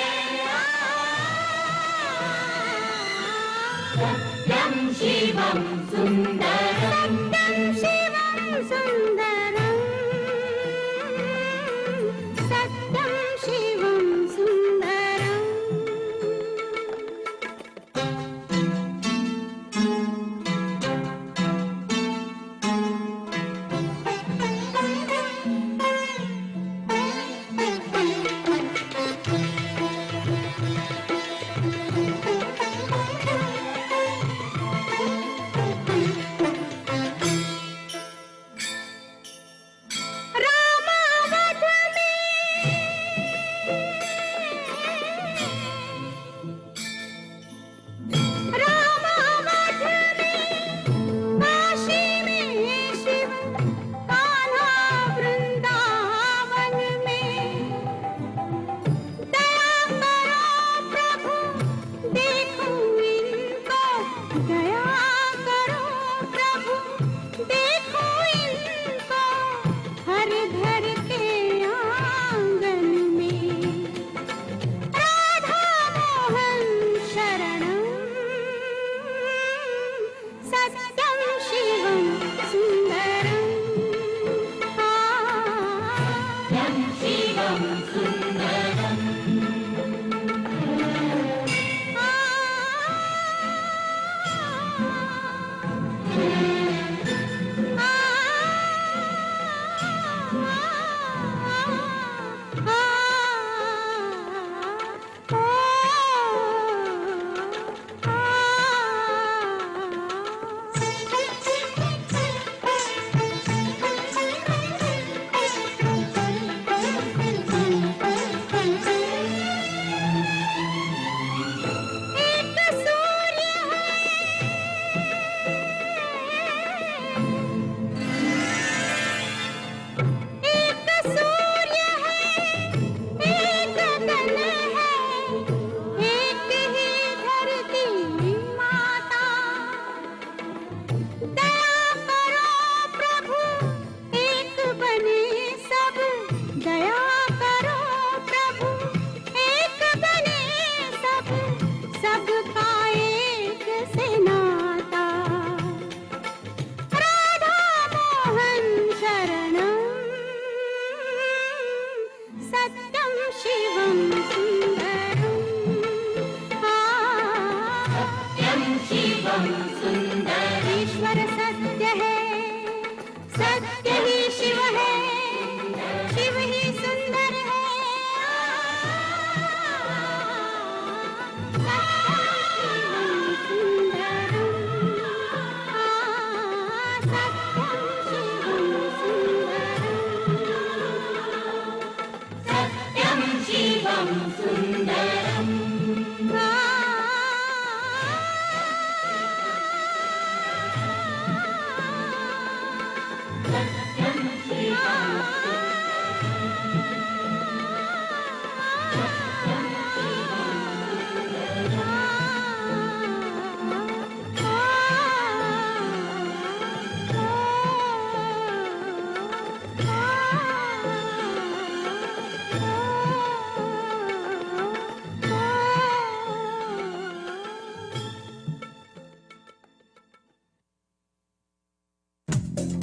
सत्यं शिवं सुन्दरम् सत्यं शिवं सुन्दरम् सत्यं शिवं सुन्दरम्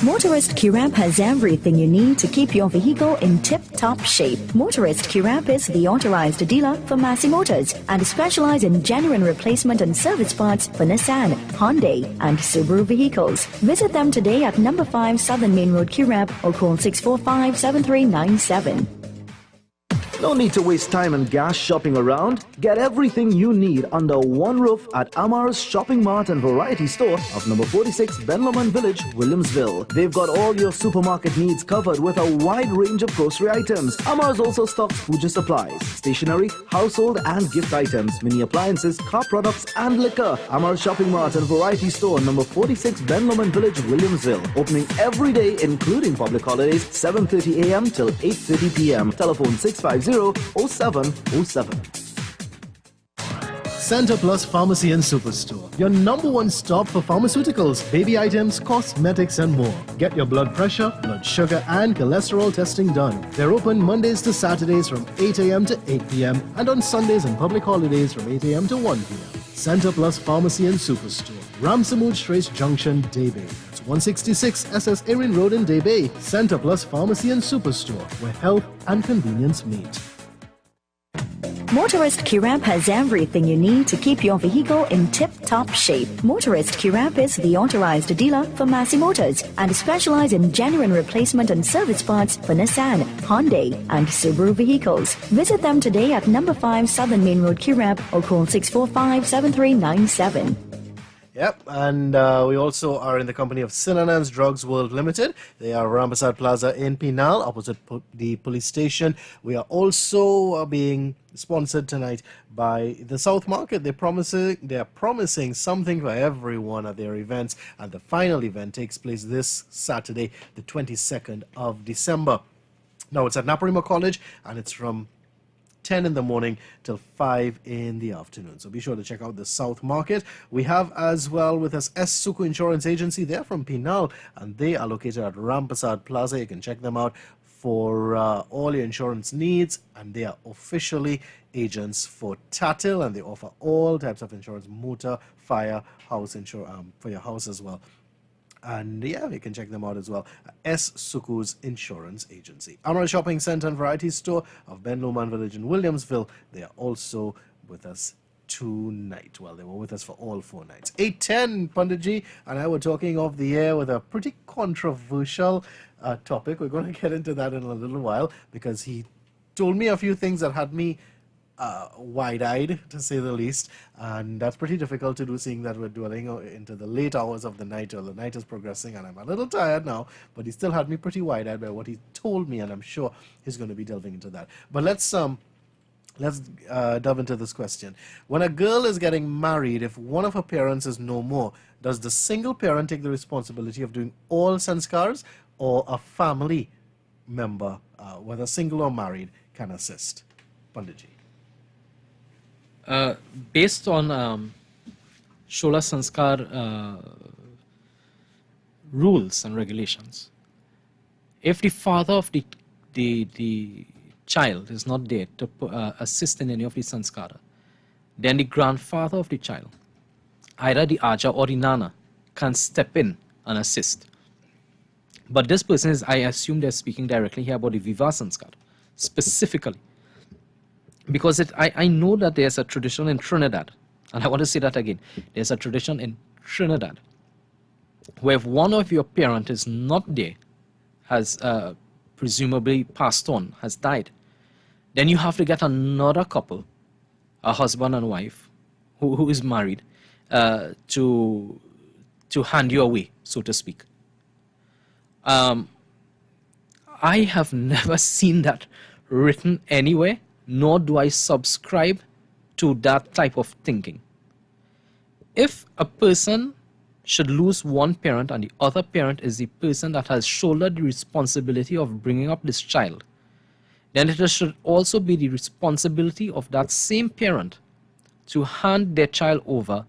Motorist QRamp has everything you need to keep your vehicle in tip-top shape. Motorist QRamp is the authorized dealer for Massey Motors and specialize in genuine replacement and service parts for Nissan, Hyundai and Subaru vehicles. Visit them today at number 5 Southern Main Road QRamp or call 645-7397. No need to waste time and gas shopping around. Get everything you need under one roof at Amar's Shopping Mart and Variety Store of number 46 Benloman Village, Williamsville. They've got all your supermarket needs covered with a wide range of grocery items. Amar's also stocks puja supplies, stationery, household and gift items, mini appliances, car products and liquor. Amar's Shopping Mart and Variety Store number 46 Benloman Village, Williamsville. Opening every day including public holidays 7:30 a.m. till 8:30 p.m. Telephone 650-0707. Center Plus Pharmacy and Superstore, your number one stop for pharmaceuticals, baby items, cosmetics, and more. Get your blood pressure, blood sugar, and cholesterol testing done. They're open Mondays to Saturdays from 8 a.m. to 8 p.m. and on Sundays and public holidays from 8 a.m. to 1 p.m. Center Plus Pharmacy and Superstore, Ramsamud Straits Junction, Daybay. It's 166 SS Erin Road in Daybay. Center Plus Pharmacy and Superstore, where health and convenience meet. Motorist Kiramp has everything you need to keep your vehicle in tip-top shape. Motorist Kiramp is the authorized dealer for Massey Motors and specialize in genuine replacement and service parts for Nissan, Hyundai, and Subaru vehicles. Visit them today at number 5 Southern Main Road, Kiramp, or call 645-7397. Yep, and we also are in the company of Sinanans Drugs World Limited. They are Rambasad Plaza in Penal, opposite the police station. We are also being sponsored tonight by the South Market. They are promising something for everyone at their events, and the final event takes place this Saturday, the 22nd of December. Now, it's at Naparima College, and it's from 10 in the morning till 5 in the afternoon. So be sure to check out the South Market. We have as well with us S. Suku Insurance Agency. They're from Penal, and they are located at Rampasad Plaza. You can check them out for all your insurance needs, and they are officially agents for Tatil, and they offer all types of insurance: motor, fire, house insurance, for your house as well. And yeah, you can check them out as well. S. Suku's Insurance Agency. Amara Shopping Center and Variety Store of Ben Lomond Village in Williamsville. They are also with us tonight. Well, they were with us for all 4 nights. 8:10, Punditji and I were talking off the air with a pretty controversial topic. We're going to get into that in a little while, because he told me a few things that had me wide-eyed, to say the least, and that's pretty difficult to do, seeing that we're dwelling into the late hours of the night, or the night is progressing, and I'm a little tired now, but he still had me pretty wide-eyed by what he told me, and I'm sure he's going to be delving into that. But let's delve into this question. When a girl is getting married, if one of her parents is no more, does the single parent take the responsibility of doing all sanskars, or a family member, whether single or married, can assist? Panditji. Based on Shola Sanskar rules and regulations, if the father of the child is not there to assist in any of the sanskara, then the grandfather of the child, either the Aja or the Nana, can step in and assist. But this person is, I assume they're speaking directly here about the Viva Sanskar, specifically. Because I know that there's a tradition in Trinidad, and I want to say that again. There's a tradition in Trinidad where if one of your parents is not there, has presumably passed on, has died, then you have to get another couple, a husband and wife, who is married, to hand you away, so to speak. I have never seen that written anywhere, nor do I subscribe to that type of thinking. If a person should lose one parent and the other parent is the person that has shouldered the responsibility of bringing up this child, then it should also be the responsibility of that same parent to hand their child over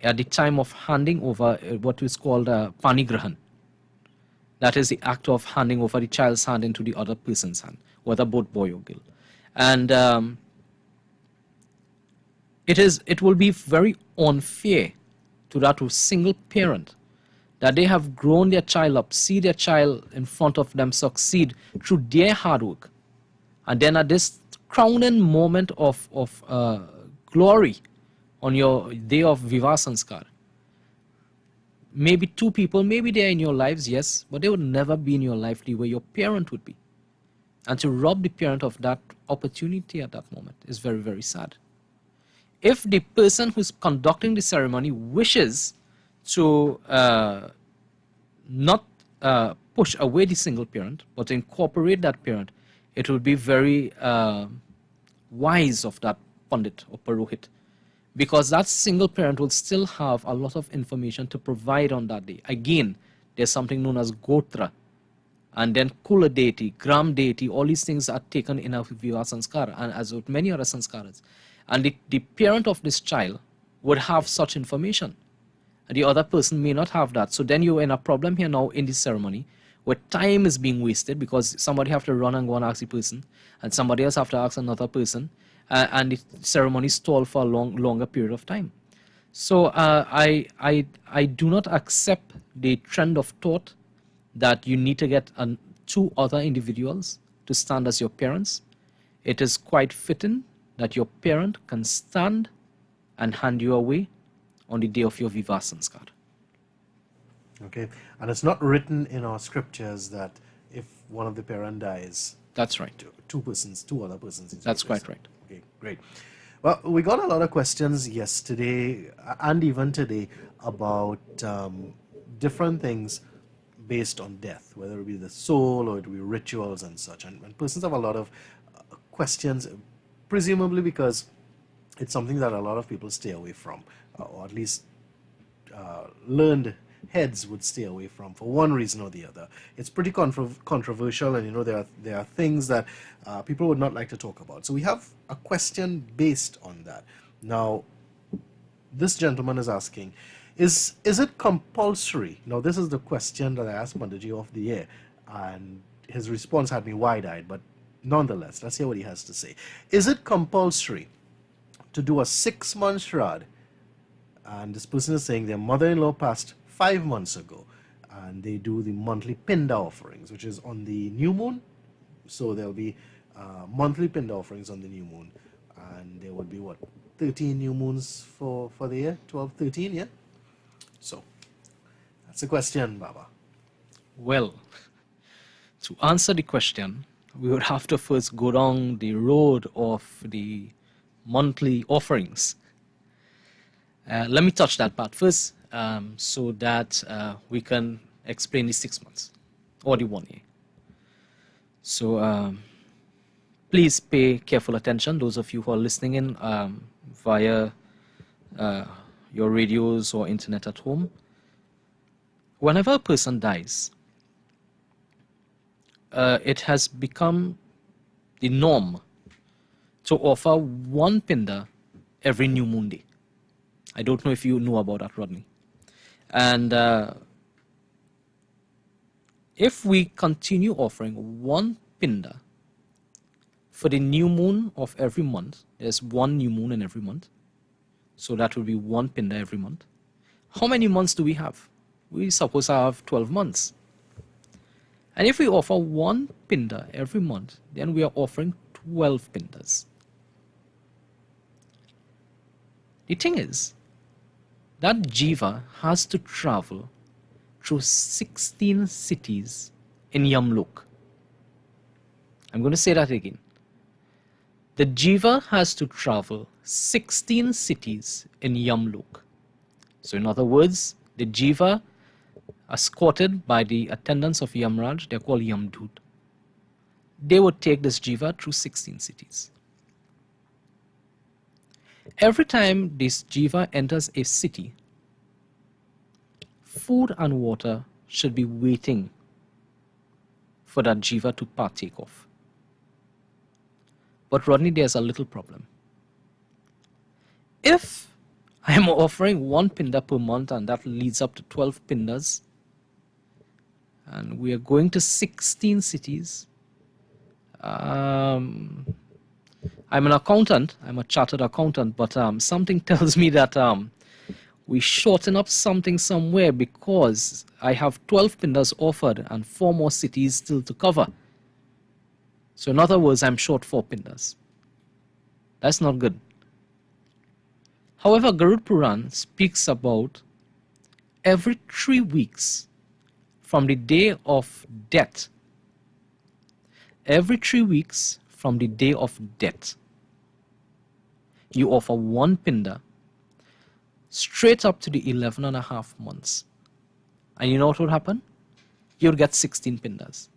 at the time of handing over what is called panigrahan. That is the act of handing over the child's hand into the other person's hand, whether both boy or girl. And it will be very unfair to that single parent that they have grown their child up, see their child in front of them succeed through their hard work. And then at this crowning moment of glory on your day of Viva Sanskar, maybe two people, maybe they're in your lives, yes, but they would never be in your life the way your parent would be. And to rob the parent of that opportunity at that moment is very, very sad. If the person who's conducting the ceremony wishes to not push away the single parent, but to incorporate that parent, it would be very wise of that Pandit or Purohit, because that single parent will still have a lot of information to provide on that day. Again, there's something known as Gotra, and then Kula deity, Gram deity, all these things are taken in a Viva Sanskara, and as with many other Sanskaras. And the parent of this child would have such information. And the other person may not have that. So then you're in a problem here now in this ceremony where time is being wasted because somebody have to run and go and ask the person, and somebody else have to ask another person, and the ceremony stall for a longer period of time. So I do not accept the trend of thought that you need to get two other individuals to stand as your parents. It is quite fitting that your parent can stand and hand you away on the day of your Viva Sanskar. Okay, and it's not written in our scriptures that if one of the parent dies, That's right. two other persons. That's quite right. Okay, great. Well, we got a lot of questions yesterday and even today about different things based on death, whether it be the soul or it be rituals and such. And persons have a lot of questions, presumably because it's something that a lot of people stay away from, or at least learned heads would stay away from for one reason or the other. It's pretty controversial, and there are things that people would not like to talk about. So we have a question based on that. Now, this gentleman is asking, is it compulsory? Now, this is the question that I asked Panditji off the air, and his response had me wide-eyed, but nonetheless, let's hear what he has to say. Is it compulsory to do a 6-month shroud? And this person is saying their mother-in-law passed 5 months ago, and they do the monthly Pinda offerings, which is on the new moon. So there'll be monthly Pinda offerings on the new moon, and there would be 13 new moons for the year, 12, 13, yeah? So that's the question, Baba. Well, to answer the question, we would have to first go down the road of the monthly offerings. Let me touch that part first, so that we can explain the 6 months or the 1 year. So please pay careful attention, those of you who are listening in via your radios or internet at home. Whenever a person dies, it has become the norm to offer 1 pinda every new moon day. I don't know if you know about that, Rodney. And if we continue offering 1 pinda for the new moon of every month, there's 1 new moon in every month, so that will be 1 pinda every month. How many months do we have? We suppose to have 12 months. And if we offer 1 pinda every month, then we are offering 12 pindas. The thing is, that jiva has to travel through 16 cities in Yamlok. I'm going to say that again. The jiva has to travel 16 cities in Yamlok. So in other words, the jiva, escorted by the attendants of Yamraj, they're called Yamdut. They would take this jiva through 16 cities. Every time this jiva enters a city, food and water should be waiting for that jiva to partake of. But Rodney, there's a little problem. If I am offering 1 pinda per month and that leads up to 12 pindas, and we are going to 16 cities, I'm an accountant, I'm a chartered accountant, but something tells me that we shorten up something somewhere, because I have 12 pindas offered and 4 more cities still to cover. So in other words, I'm short 4 pindas. That's not good. However, Garud Puran speaks about every 3 weeks from the day of death. Every 3 weeks from the day of death, you offer 1 pinda straight up to the 11.5 months. And you know what would happen? You'll get 16 pindas.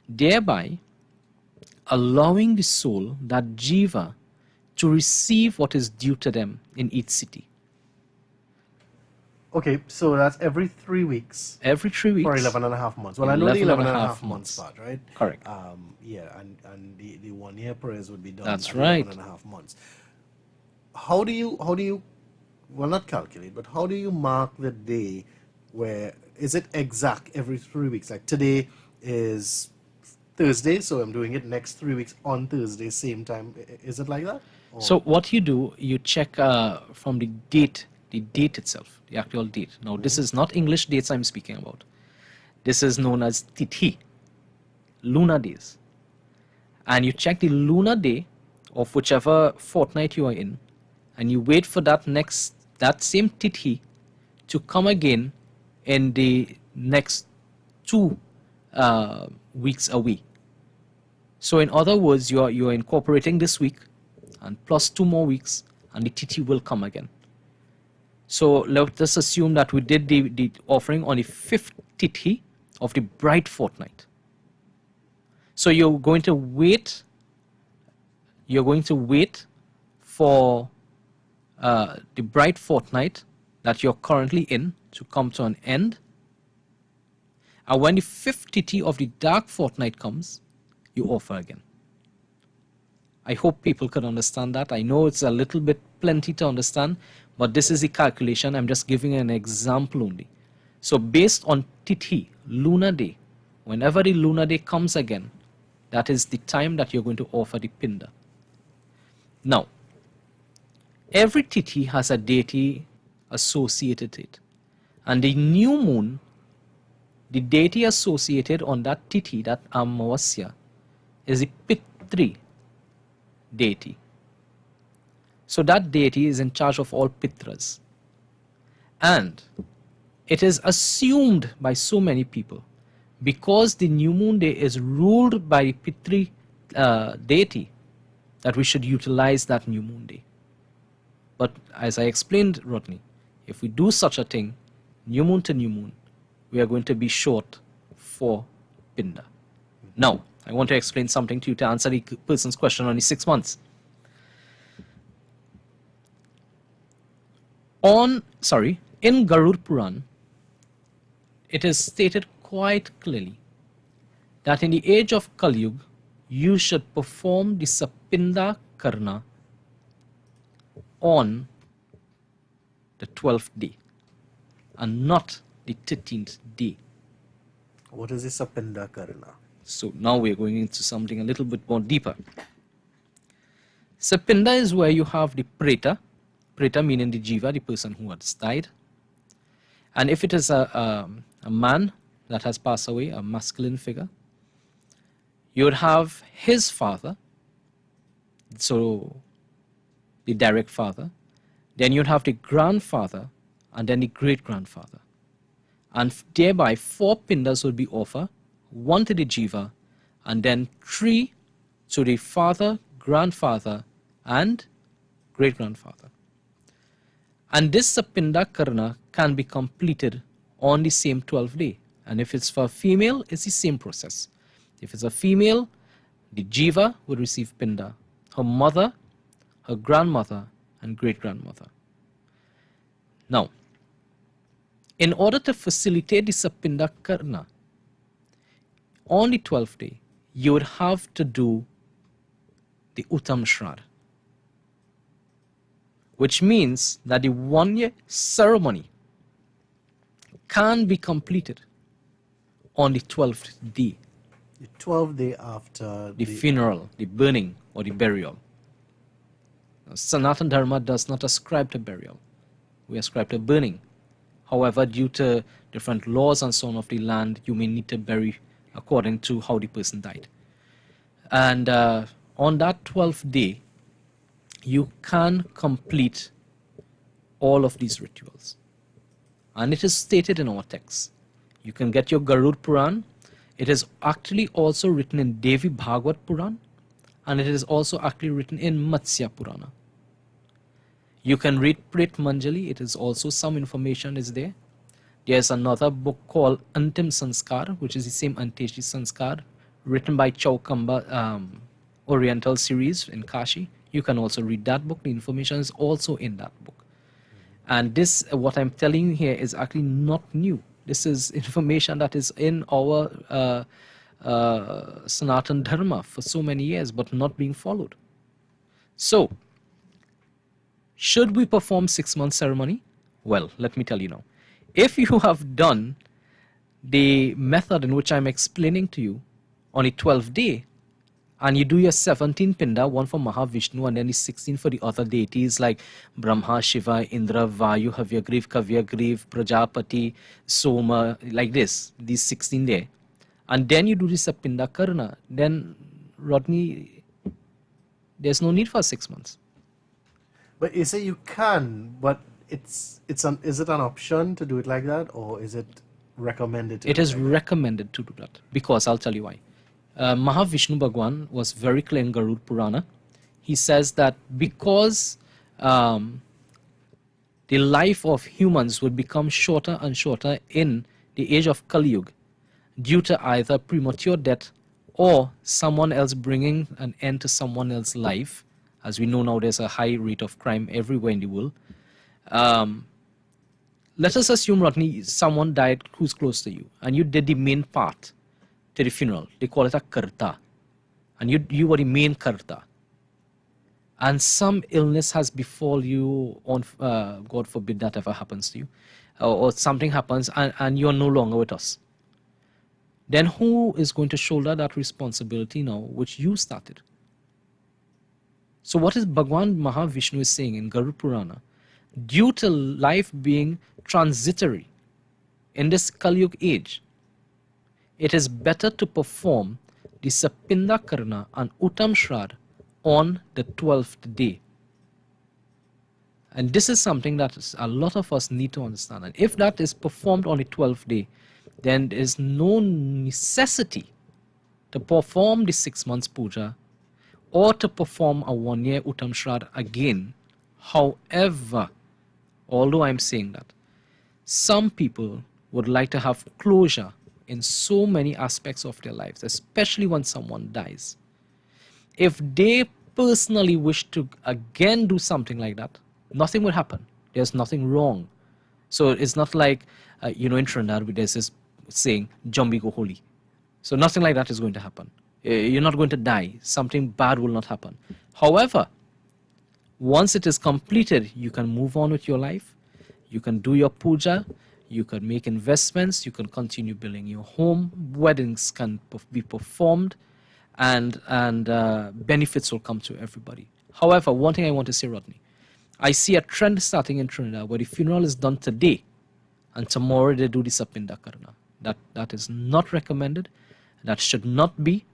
Thereby allowing the soul, that jiva, to receive what is due to them in each city. Okay, so that's every 3 weeks Every 3 weeks. for 11 and a half months. Well, I know the 11 and a half months months. part, right? Correct. Yeah, and the 1 year prayers would be done That's at right. 11 and a half months. How do you, well, not calculate, but how do you mark the day where, is it exact every 3 weeks? Like today is Thursday, so I'm doing it next 3 weeks on Thursday, same time. Is it like that? Or- So what you do, you check from the date itself, the actual date. Now, this is not English dates I'm speaking about. This is known as tithi, lunar days. And you check the lunar day of whichever fortnight you are in, and you wait for that same tithi to come again in the next 2 weeks away. So in other words, you are incorporating this week and plus 2 more weeks, and the tithi will come again. So let us assume that we did the offering on the 5th tithi of the bright fortnight. So you're going to wait for the bright fortnight that you're currently in to come to an end. And when the 5th tithi of the dark fortnight comes, you offer again. I hope people can understand that. I know it's a little bit plenty to understand, but this is the calculation. I'm just giving an example only. So based on tithi, lunar day, whenever the lunar day comes again, that is the time that you're going to offer the pinda. Now, every tithi has a deity associated to it. And the new moon, the deity associated on that tithi, that Amavasya, is the Pitri deity. So that deity is in charge of all Pitras. And it is assumed by so many people, because the new moon day is ruled by Pitri deity, that we should utilize that new moon day. But as I explained, Rodney, if we do such a thing, new moon to new moon, we are going to be short for pinda. Now, I want to explain something to you to answer the person's question on the 6 months. In Garud Puran, it is stated quite clearly that in the age of Kali Yuga, you should perform the Sapinda Karna on the 12th day and not the 13th day. What is this Sapinda Karna? So now we're going into something a little bit more deeper. Sapinda is where you have the Preta meaning the Jiva, the person who has died. And if it is a man that has passed away, a masculine figure, you would have his father, so the direct father, then you'd have the grandfather, and then the great-grandfather. And thereby 4 pindas would be offered, 1 to the Jiva, and then 3 to the father, grandfather, and great-grandfather. And this Sapinda Karna can be completed on the same 12th day. And if it's for a female, it's the same process. If it's a female, the Jiva will receive Pinda, her mother, her grandmother, and great-grandmother. Now, in order to facilitate the Sapinda Karna, on the 12th day, you would have to do the Uttam Shraddha, which means that the 1-year ceremony can be completed on the 12th day. The 12th day after The funeral, the burning, or the burial. Now, Sanatana Dharma does not ascribe to burial. We ascribe to burning. However, due to different laws and so on of the land, you may need to bury according to how the person died. And on that 12th day, you can complete all of these rituals. And it is stated in our text. You can get your Garud Puran. It is actually also written in Devi Bhagavad Puran, and it is also actually written in Matsya Purana. You can read Prit Manjali. It is also, some information is there. There's another book called Antim Sanskar, which is the same Anteshi Sanskar, written by Chaukamba Oriental series in Kashi. You can also read that book. The information is also in that book. And this, what I'm telling you here, is actually not new. This is information that is in our Sanatan Dharma for so many years, but not being followed. So, should we perform 6-month ceremony? Well, let me tell you now. If you have done the method in which I'm explaining to you on a 12th day, and you do your 17 pinda, one for Mahavishnu, and then the 16 for the other deities like Brahma, Shiva, Indra, Vayu, Havyagriv, Kavyagriv, Prajapati, Soma, like this, these 16 there. And then you do the Sapinda Karna, then Rodney, there's no need for 6 months. But you say you can, but is it an option to do it like that, or is it recommended to It do is like that? recommended to do that, because I'll tell you why. Mahavishnu Bhagwan was very clear in Garud Purana. He says that because the life of humans would become shorter and shorter in the age of Kali Yuga due to either premature death or someone else bringing an end to someone else's life. As we know now, there's a high rate of crime everywhere in the world. Let us assume, Rodney, someone died who's close to you, and you did the main part to the funeral. They call it a karta. And you were the main karta. And some illness has befall you, on God forbid that ever happens to you, or something happens and you're no longer with us. Then who is going to shoulder that responsibility now, which you started? So what is Bhagwan Mahavishnu is saying in Garud Purana? Due to life being transitory in this Kali Yuga age, it is better to perform the Sapinda Karna and Uttam Shrad on the 12th day. And this is something that a lot of us need to understand. And if that is performed on the 12th day, then there is no necessity to perform the 6 months puja or to perform a 1-year Uttam Shrad again. However, although I'm saying that, some people would like to have closure in so many aspects of their lives, especially when someone dies. If they personally wish to again do something like that, nothing will happen. There's nothing wrong. So it's not like, in Trinidad, there's this saying, Jumbi go holy. So nothing like that is going to happen. You're not going to die. Something bad will not happen. However, once it is completed, you can move on with your life. You can do your puja. You can make investments. You can continue building your home. Weddings can be performed, and benefits will come to everybody. However, one thing I want to say, Rodney, I see a trend starting in Trinidad where the funeral is done today, and tomorrow they do the Sapinda Karna. That is not recommended. That should not be,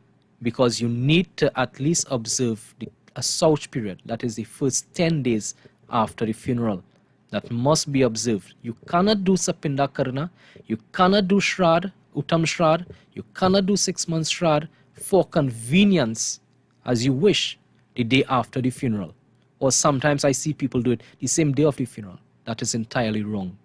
because you need to at least observe a Sauch period. That is the first 10 days after the funeral. That must be observed. You cannot do Sapinda Karna. You cannot do Shrad, Uttam Shrad. You cannot do 6 months Shrad for convenience as you wish the day after the funeral. Or sometimes I see people do it the same day of the funeral. That is entirely wrong.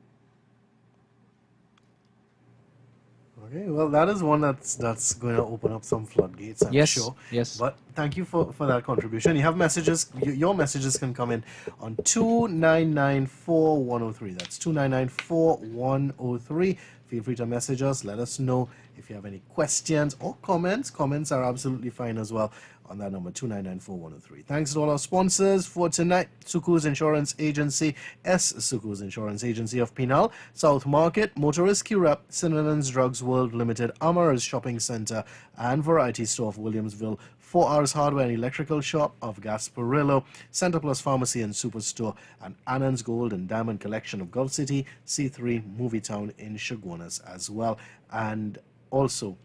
Okay, well, that is one that's going to open up some floodgates, I'm Yes, sure. yes. But thank you for that contribution. You have messages. Your messages can come in on 2994103. That's 2994103. Feel free to message us. Let us know if you have any questions or comments. Comments are absolutely fine as well on that number, 2994103. Thanks to all our sponsors for tonight: Suku's Insurance Agency, Suku's Insurance Agency of Penal, South Market, Motorist Curap, Cinnamons Drugs World Limited, Amara's Shopping Center, and Variety Store of Williamsville, 4 Hours Hardware and Electrical Shop of Gasparillo, Center Plus Pharmacy and Superstore, and Annan's Gold and Diamond Collection of Gulf City, C3 Movie Town in Shogunas as well, and also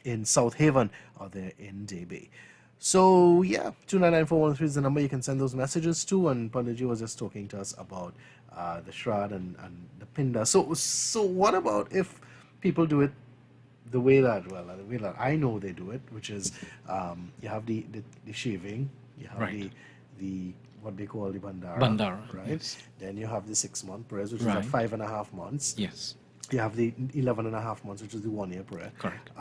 in South Haven are there in Debe. So yeah, 2994103 is the number you can send those messages to, and Panditji was just talking to us about the Shrad and the Pinda. So what about if people do it the way that I know they do it, which is you have the shaving, you have Right. the what they call the bandara, Bandara, right? yes. Then you have the 6 month prayers, which Right. is at 5.5 months. Yes, You have the 11.5 months, which is the 1 year prayer. correct.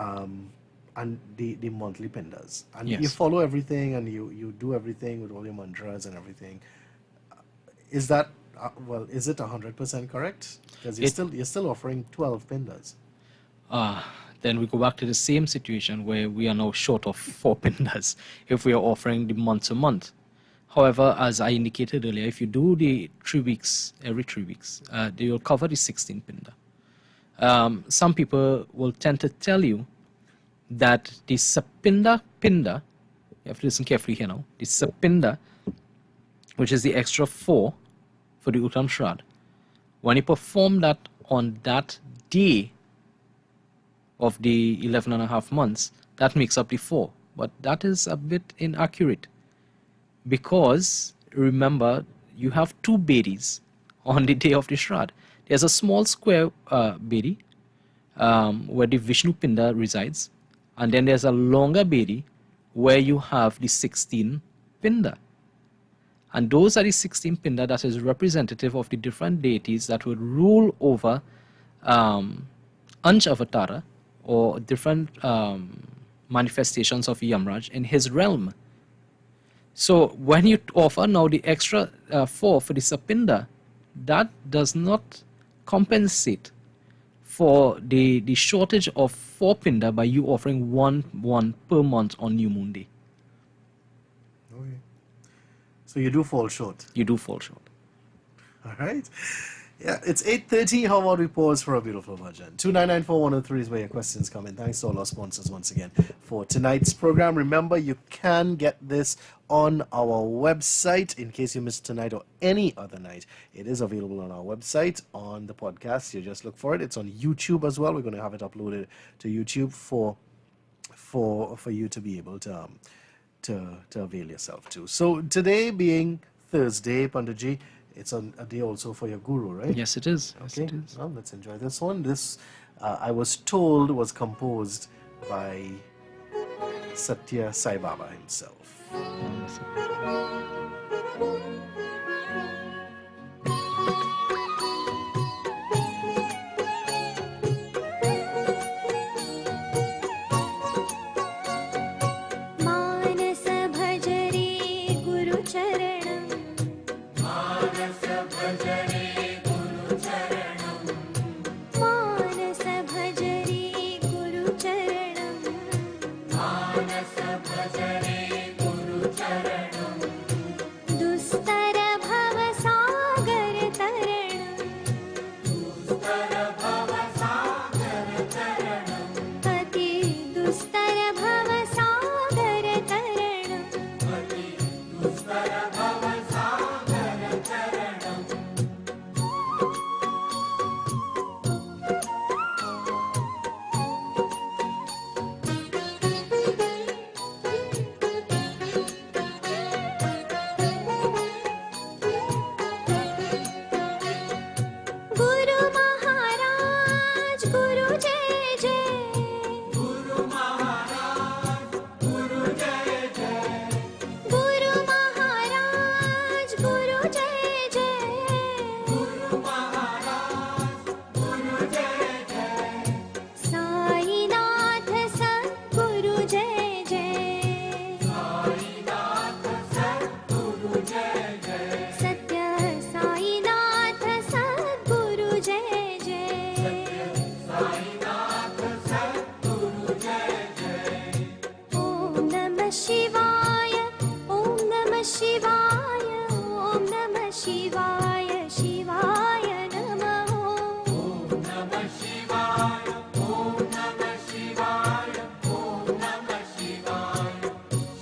And the monthly pindas. And Yes. you follow everything, and you do everything with all your mantras and everything. Is that well, is it 100% correct? Because It- you're still offering 12 pindas. Then we go back to the same situation where we are now short of 4 pindas if we are offering the month to month. However, as I indicated earlier, if you do the 3 weeks, every 3 weeks, they will cover the 16 pinda. Some people will tend to tell you that the Sapinda Pinda, you have to listen carefully here now, the Sapinda, which is the extra 4 for the Uttam Shrad, when you perform that on that day of the 11 and a half months, that makes up the 4. But that is a bit inaccurate because remember, you have 2 Bedis on the day of the Shrad. There's a small square Bedi where the Vishnu Pinda resides, and then there's a longer Bedi where you have the 16 Pinda. And those are the 16 Pinda that is representative of the different deities that would rule over Ansh Avatara, or different manifestations of Yamraj in his realm. So when you offer now the extra 4 for the Sapinda, that does not compensate for the shortage of 4 Pinda by you offering one per month on New Moon Day. Okay. So you do fall short. You do fall short. All right. Yeah, it's 8:30. How about we pause for a beautiful bhajan? 2994-103 is where your questions come in. Thanks to all our sponsors once again for tonight's program. Remember, you can get this on our website in case you missed tonight or any other night. It is available on our website on the podcast. You just look for it. It's on YouTube as well. We're going to have it uploaded to YouTube for you to be able to avail yourself to. So today being Thursday, Panditji, it's a day also for your guru, right? Yes, it is. Yes, Okay, it is. well, let's enjoy this one. This, I was told, was composed by Satya Sai Baba himself. मानस भजरे गुरुचरणं मानस भजरे गुरुचरणं दुस्तर भवसागर तरणं अति दुस्तर भवसागर तरणं गुरु महाराज गुरु जय जय गुरु महाराज गुरु जय जय गुरु महाराज गुरु जय जय गुरु महाराज गुरु जय जय साईनाथ सद्गुरु जय जय साईनाथ सद्गुरु जय जय सत्य साईनाथ सद्गुरु जय जय साईनाथ सद्गुरु जय जय ओम नमः शिवाय ओम नमः शिवाय ओम नमः शिवाय शिवाय नमः ओम नमः शिवाय ओम नमः शिवाय ओम नमः शिवाय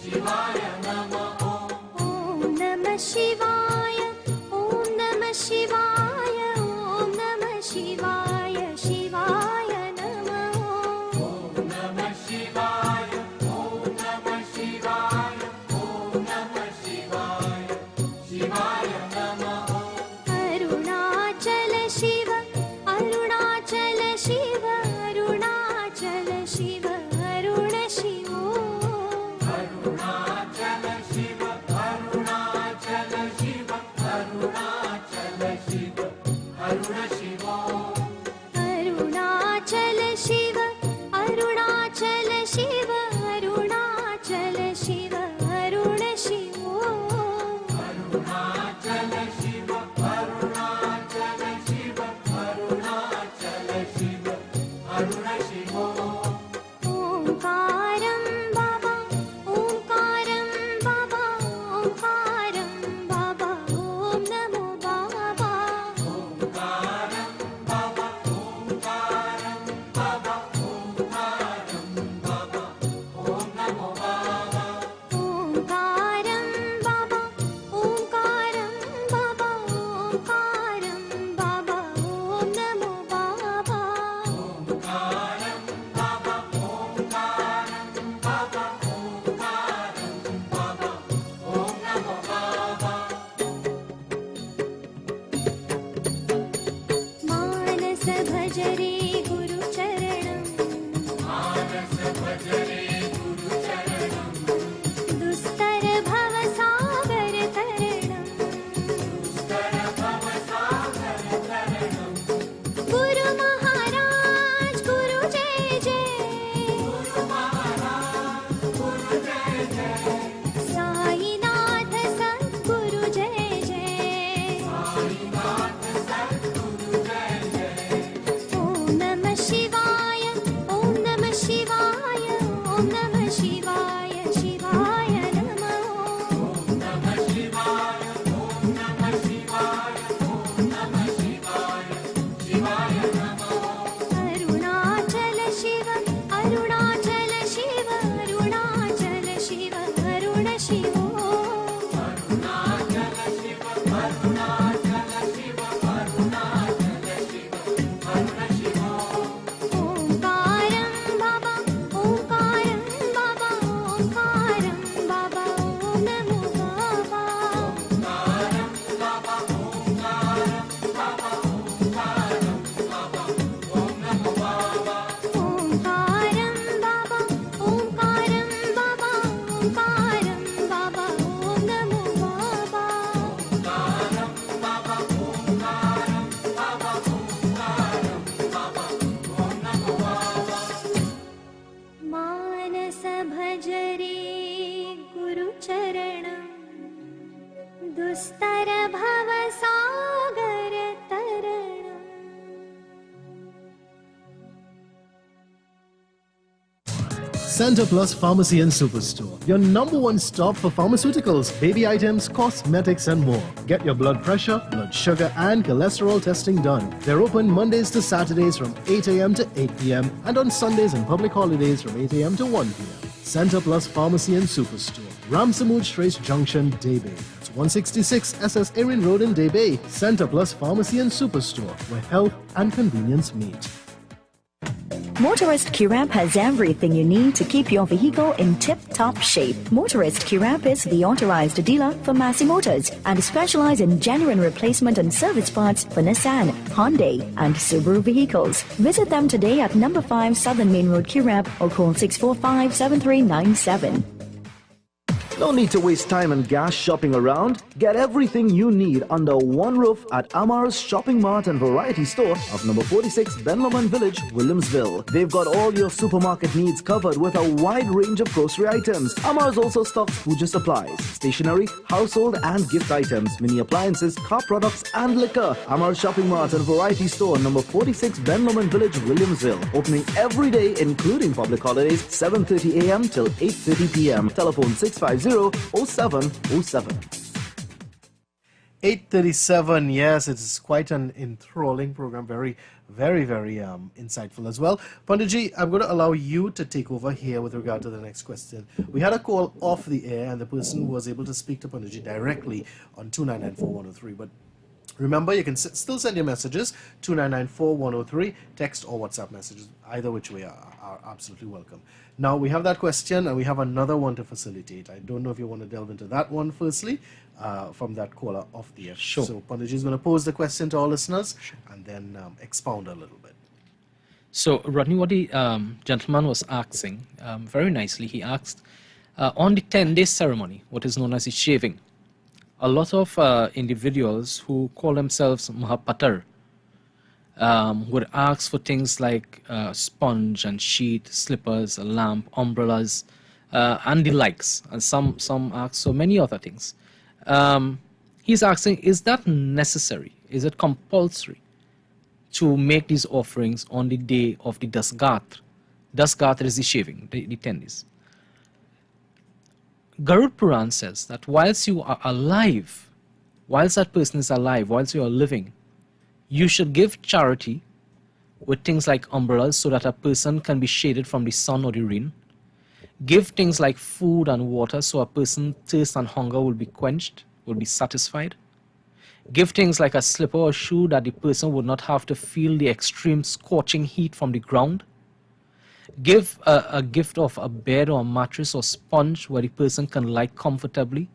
शिवाय नमः ओम नमः शिवाय ओम नमः शिवाय ओम नमः शिवाय शिवाय नमः ओम नमः शिवाय ओम नमः शिवाय ओम नमः शिवाय शिवाय नमः अरुणाचल शिव अरुणाचल शिव अरुणाचल शिव अरुण शिवो अरुणाचल शिव अरुणाचल शिव अरुणाचल शिव अरुण शिवो अरुणाचल गुरुचरणम् दुस्तर भवसागर तरणम् गुरु महाराज गुरु जय जय साईनाथ सद्गुरु जय जय ॐ नमः शिवाय ॐ नमः शिवाय ॐ नमः शिवाय शिवाय नमः अरुणाचल शिव अरुणाचल शिव अरुणाचल शिव अरुण शिवो ओंकारं बाबा ओंकारं बाबा ओंकारं बाबा ओम नमो बाबा ओंकारं बाबा ओंकारं बाबा ओंकारं बाबा ओम नमो बाबा मानस भजरे गुरुचरणं दुस्तर भवसागर तरणम् Center Plus Pharmacy and Superstore, your number one stop for pharmaceuticals, baby items, cosmetics, and more. Get your blood pressure, blood sugar, and cholesterol testing done. They're open Mondays to Saturdays from 8 a.m. to 8 p.m. and on Sundays and public holidays from 8 a.m. to 1 p.m. Center Plus Pharmacy and Superstore, Ramsamud Trace Junction, Daybay. That's 166 SS Erin Road in Daybay. Center Plus Pharmacy and Superstore, where health and convenience meet. Motorist Curab has everything you need to keep your vehicle in tip-top shape. Motorist Curab is the authorized dealer for Massey Motors and specialize in genuine replacement and service parts for Nissan, Hyundai and Subaru vehicles. Visit them today at number 5 Southern Main Road, Curab, or call 645-7397. No need to waste time and gas shopping around. Get everything you need under one roof at Amar's Shopping Mart and Variety Store of number 46 Benloman Village, Williamsville. They've got all your supermarket needs covered with a wide range of grocery items. Amar's also stocks puja supplies, stationery, household and gift items, mini appliances, car products and liquor. Amar's Shopping Mart and Variety Store number 46 Benloman Village, Williamsville. Opening every day including public holidays 7:30 a.m. till 8:30 p.m. Telephone 650-0707. 8:37. Yes, it's quite an enthralling program. Very, very, very insightful as well. Panditji, I'm going to allow you to take over here with regard to the next question. We had a call off the air, and the person was able to speak to Panditji directly on 2994103. But remember, you can still send your messages 2994103, text or WhatsApp messages. Either which way are absolutely welcome. Now we have that question, and we have another one to facilitate. I don't know if you want to delve into that one firstly, from that caller off the air. Sure. So Panditji is going to pose the question to our listeners and then expound a little bit. So, Rodney, what the gentleman was asking, very nicely, he asked, on the 10-day ceremony, what is known as the shaving, a lot of individuals who call themselves Mahapatar would ask for things like sponge and sheet, slippers, a lamp, umbrellas, and the likes. And some ask so many other things. He's asking, is that necessary? Is it compulsory to make these offerings on the day of the Dasgatra? Dasgatra is the shaving, the 10 days. Garud Puran says that whilst you are alive, whilst that person is alive, whilst you are living, you should give charity with things like umbrellas so that a person can be shaded from the sun or the rain. Give things like food and water so a person's thirst and hunger will be quenched, will be satisfied. Give things like a slipper or shoe that the person would not have to feel the extreme scorching heat from the ground. Give a gift of a bed or a mattress or sponge where the person can lie comfortably.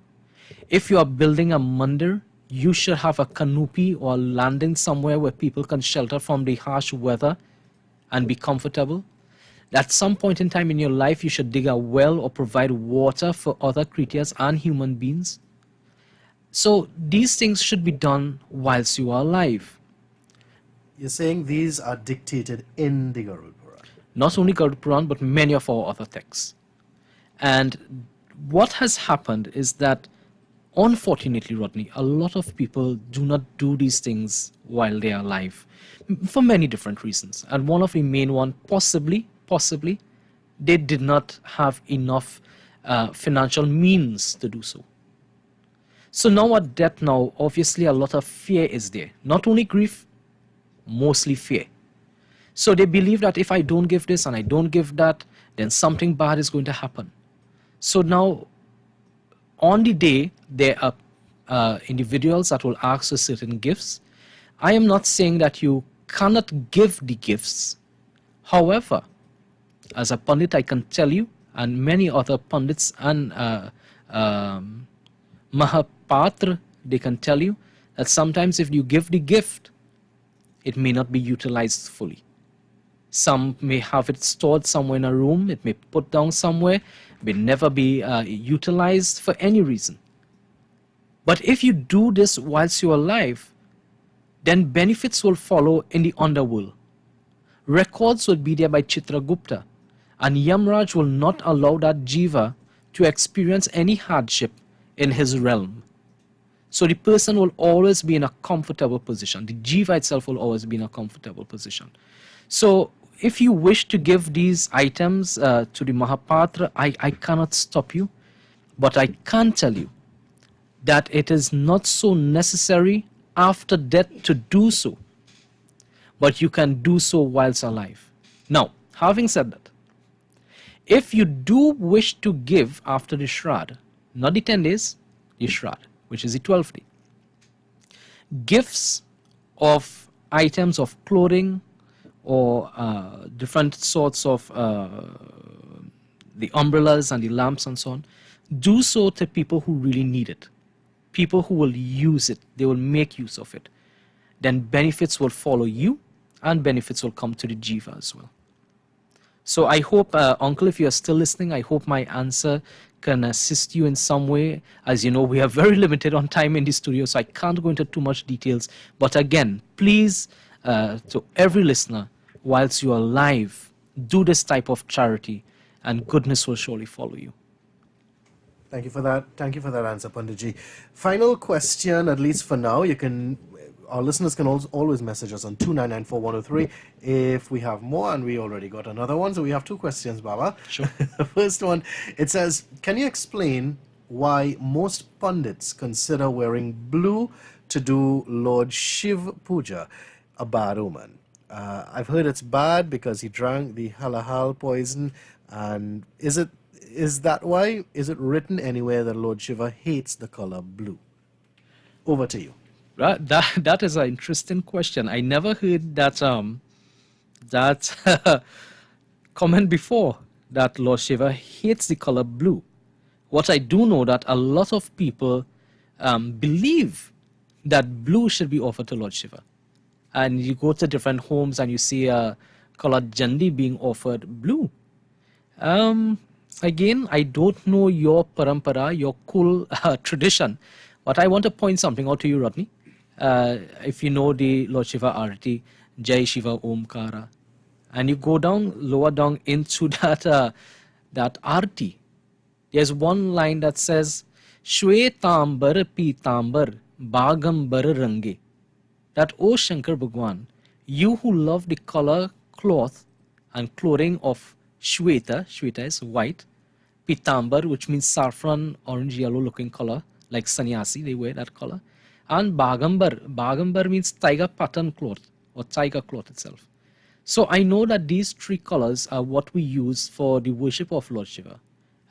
If you are building a mandir, you should have a canopy or a landing somewhere where people can shelter from the harsh weather and be comfortable. At some point in time in your life, you should dig a well or provide water for other creatures and human beings. So these things should be done whilst you are alive. You're saying these are dictated in the Garud Puran. Not only Garuda Puran, but many of our other texts. And what has happened is that, unfortunately, Rodney, a lot of people do not do these things while they are alive for many different reasons. And one of the main one, possibly, they did not have enough financial means to do so. So now at death now, obviously a lot of fear is there. Not only grief, mostly fear. So they believe that if I don't give this and I don't give that, then something bad is going to happen. So now, on the day, there are individuals that will ask for certain gifts. I am not saying that you cannot give the gifts. However, as a Pundit, I can tell you, and many other Pundits and Mahapatra, they can tell you that sometimes if you give the gift, it may not be utilized fully. Some may have it stored somewhere in a room, it may put down somewhere, may never be utilized for any reason. But if you do this whilst you're alive, then benefits will follow in the underworld. Records will be there by Chitragupta, and Yamraj will not allow that jiva to experience any hardship in his realm. So the person will always be in a comfortable position. The jiva itself will always be in a comfortable position. So if you wish to give these items to the Mahapatra, I cannot stop you, but I can tell you that it is not so necessary after death to do so, but you can do so whilst alive. Now, having said that, if you do wish to give after the Shraddha, not the 10 days, the Shraddha, which is the 12th day, gifts of items of clothing or different sorts of the umbrellas and the lamps and so on, do so to people who really need it, people who will use it, they will make use of it. Then benefits will follow you and benefits will come to the jiva as well. So I hope, Uncle, if you are still listening, I hope my answer can assist you in some way. As you know, we are very limited on time in the studio, so I can't go into too much details. But again, please, to every listener, whilst you are alive, do this type of charity and goodness will surely follow you. Thank you for that. Thank you for that answer, Panditji. Final question, at least for now. Our listeners can always message us on 2994103 if we have more, and we already got another one. So we have two questions, Baba. Sure. The first one, it says, can you explain why most pundits consider wearing blue to do Lord Shiv Puja a bad omen? I've heard it's bad because he drank the halahal poison, and is that why? Is it written anywhere that Lord Shiva hates the color blue? Over to you. That is an interesting question. I never heard that comment before, that Lord Shiva hates the color blue. What I do know that a lot of people believe that blue should be offered to Lord Shiva. And you go to different homes and you see a colored jandi being offered blue. Again, I don't know your parampara, your kul tradition, but I want to point something out to you, Rodney. If you know the Lord Shiva Arati, Jai Shiva Omkara, and you go down, lower down into that Arati, there's one line that says, Shwetambar Pitambar Bagambar Range. That, O Shankar Bhagwan, you who love the color cloth and clothing of Shweta, Shweta is white, Pitambar, which means saffron, orange, yellow looking color, like sannyasi, they wear that color. And Bagambar means tiger pattern cloth or tiger cloth itself. So I know that these three colors are what we use for the worship of Lord Shiva.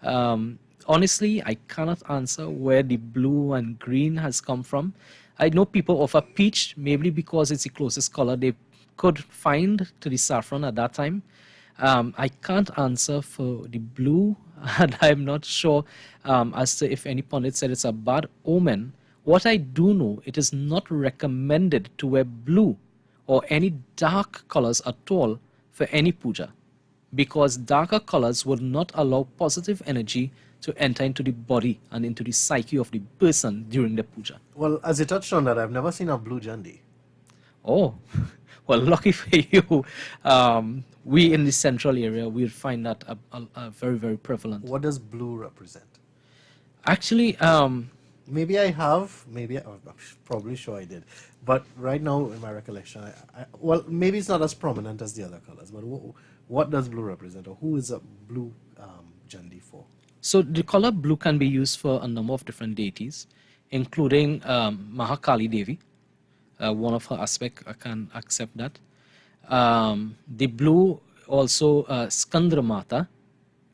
Honestly, I cannot answer where the blue and green has come from. I know people offer peach, maybe because it's the closest color they could find to the saffron at that time. I can't answer for the blue, and I'm not sure as to if any pundit said it's a bad omen. What I do know, it is not recommended to wear blue or any dark colors at all for any puja, because darker colors would not allow positive energy to enter into the body and into the psyche of the person during the puja. Well, as you touched on that, I've never seen a blue jandi. Oh, well, lucky for you. We in the central area, we find that a very, very prevalent. What does blue represent? Actually, Maybe I have, I'm probably sure I did. But right now, in my recollection, well, maybe it's not as prominent as the other colors, but what does blue represent, or who is a blue jandi for? so the color blue can be used for a number of different deities, including Mahakali Devi. One of her aspects, I can accept that. The blue also Skandra Mata.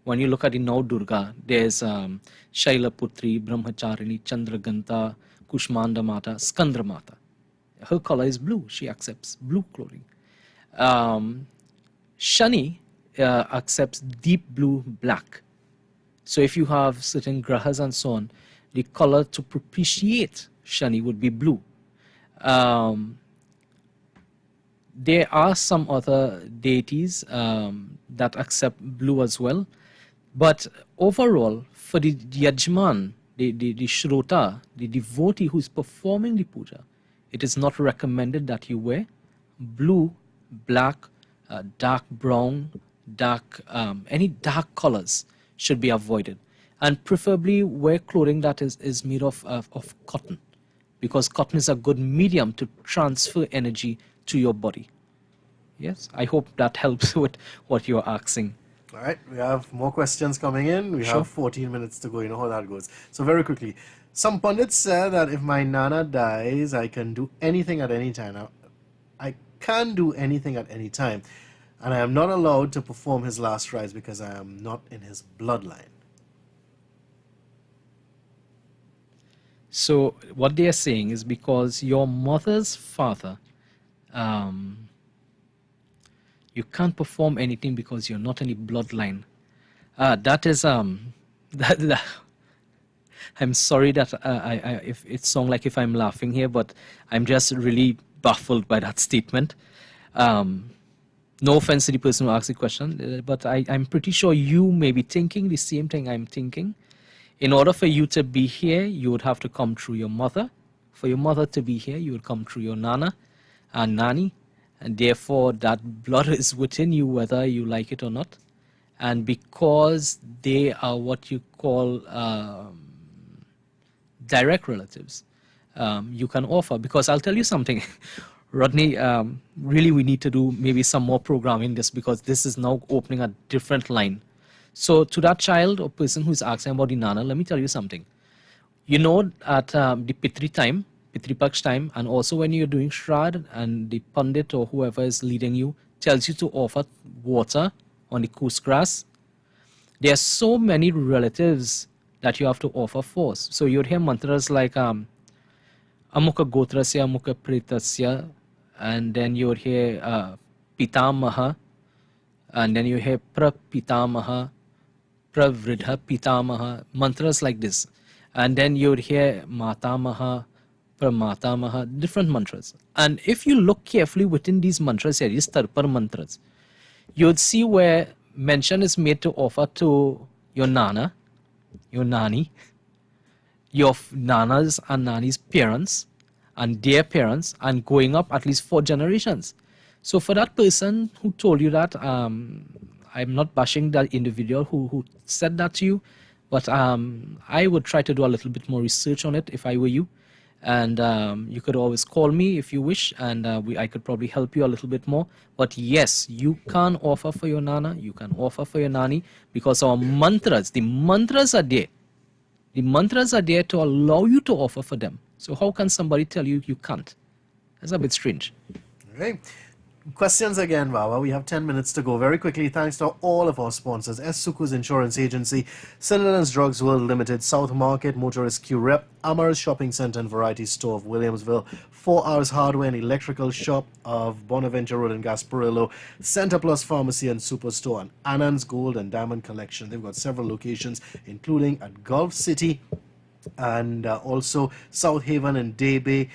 When you look at the now Durga, there's Shailaputri, Brahmacharini, Chandraganta, Kushmanda Mata, Skandra Mata. Her color is blue. She accepts blue clothing. Shani accepts deep blue, black. So if you have certain grahas and so on, the color to propitiate Shani would be blue. There are some other deities that accept blue as well. But overall, for the Yajman, the Shrota, the devotee who is performing the puja, it is not recommended that you wear blue, black, dark brown, dark, any dark colors should be avoided. And preferably wear clothing that is made of cotton, because cotton is a good medium to transfer energy to your body. Yes, I hope that helps with what you're asking. All right, we have more questions coming in. We have 14 minutes to go. You know how that goes. So very quickly, some pundits said that if my nana dies, I can do anything at any time. Now, I can do anything at any time, and I am not allowed to perform his last rites because I am not in his bloodline. So what they are saying is because your mother's father, you can't perform anything because you're not in the bloodline. That is that I'm sorry that if it sounds like if I'm laughing here, but I'm just really baffled by that statement. No offense to the person who asked the question, but I'm pretty sure you may be thinking the same thing I'm thinking. In order for you to be here, you would have to come through your mother. For your mother to be here, you would come through your nana and nani. And therefore, that blood is within you, whether you like it or not. And because they are what you call direct relatives, you can offer. Because I'll tell you something, Rodney, really we need to do maybe some more programming this, because this is now opening a different line. So to that child or person who's asking about the nana, let me tell you something. You know, at the Pitri time, Pitri Paksh time, and also when you're doing Shrad and the Pundit or whoever is leading you tells you to offer water on the coos grass, there are so many relatives that you have to offer for. So you'd hear mantras like Amuka Gotrasya, Amuka Pritasya, and then you would hear Pitamaha, and then you hear Prapitamaha, Pravridha Pitamaha, mantras like this. And then you would hear Matamaha, Pramatamaha, different mantras. And if you look carefully within these mantras here, these Tarpar mantras, you would see where mention is made to offer to your nana, your nani, your nanas and nani's parents, and their parents, and going up at least 4 generations. So for that person who told you that, I'm not bashing that individual who said that to you, but I would try to do a little bit more research on it if I were you. And you could always call me if you wish, and I could probably help you a little bit more. But yes, you can offer for your nana, you can offer for your nani, because our mantras, the mantras are there. The mantras are there to allow you to offer for them. So how can somebody tell you you can't? That's a bit strange. Okay. Questions again, Baba. We have 10 minutes to go. Very quickly, thanks to all of our sponsors: S. Suku's Insurance Agency, Cinnamons Drugs World Limited, South Market, Motorist Q Rep, Amara's Shopping Center and Variety Store of Williamsville, 4 Hours Hardware and Electrical Shop of Bonaventure Road in Gasparillo, Center Plus Pharmacy and Superstore, and Anand's Gold and Diamond Collection. They've got several locations, including at Gulf City, And also South Haven and Day Bay.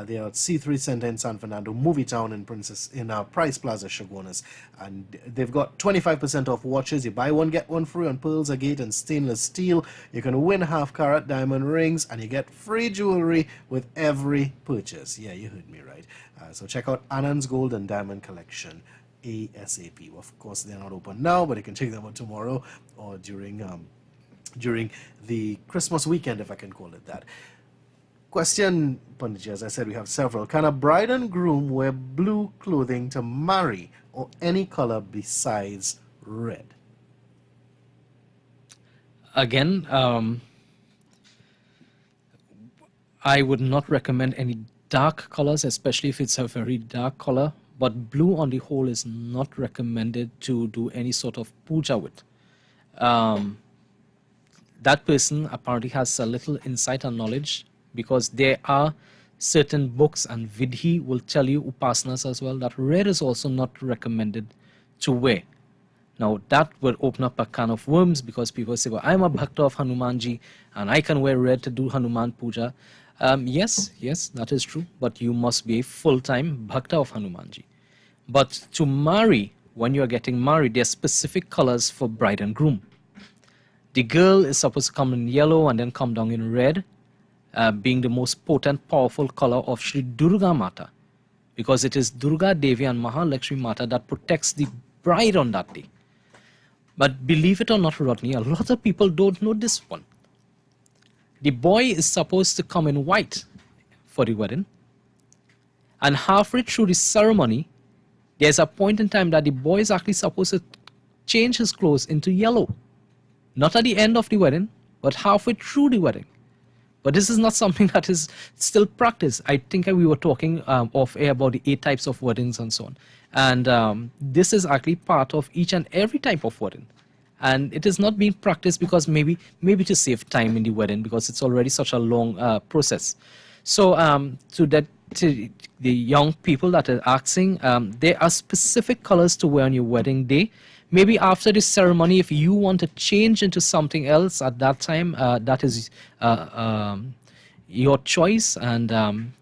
They are at C3 Center in San Fernando, Movie Town in Price Plaza, Shogunas. And they've got 25% off watches. You buy one, get one free on pearls, agate, and stainless steel. You can win half-carat diamond rings, and you get free jewelry with every purchase. Yeah, you heard me right. So check out Anand's Gold and Diamond Collection ASAP. Of course, they're not open now, but you can check them out tomorrow or during the Christmas weekend, if I can call it that. Question, Panditji, as I said, we have several. Can a bride and groom wear blue clothing to marry, or any color besides red? Again, I would not recommend any dark colors, especially if it's a very dark color. But blue on the whole is not recommended to do any sort of puja with. That person apparently has a little insight and knowledge, because there are certain books, and Vidhi will tell you, Upasanas as well, that red is also not recommended to wear. Now that would open up a can of worms, because people say, well, I'm a bhakta of Hanumanji and I can wear red to do Hanuman puja. Yes, that is true, but you must be a full-time bhakta of Hanumanji. But to marry, when you are getting married, there are specific colors for bride and groom. The girl is supposed to come in yellow and then come down in red, being the most potent, powerful color of Shri Durga Mata, because it is Durga Devi and Mahalakshmi Mata that protects the bride on that day. But believe it or not, Rodney, a lot of people don't know this one. The boy is supposed to come in white for the wedding, and halfway through the ceremony, there's a point in time that the boy is actually supposed to change his clothes into yellow. Not at the end of the wedding, but halfway through the wedding. But this is not something that is still practiced. I think we were talking off air about the 8 types of weddings and so on. And this is actually part of each and every type of wedding. And it is not being practiced because maybe to save time in the wedding, because it's already such a long process. So to the young people that are asking, there are specific colors to wear on your wedding day. Maybe after this ceremony, if you want to change into something else at that time, that is your choice, and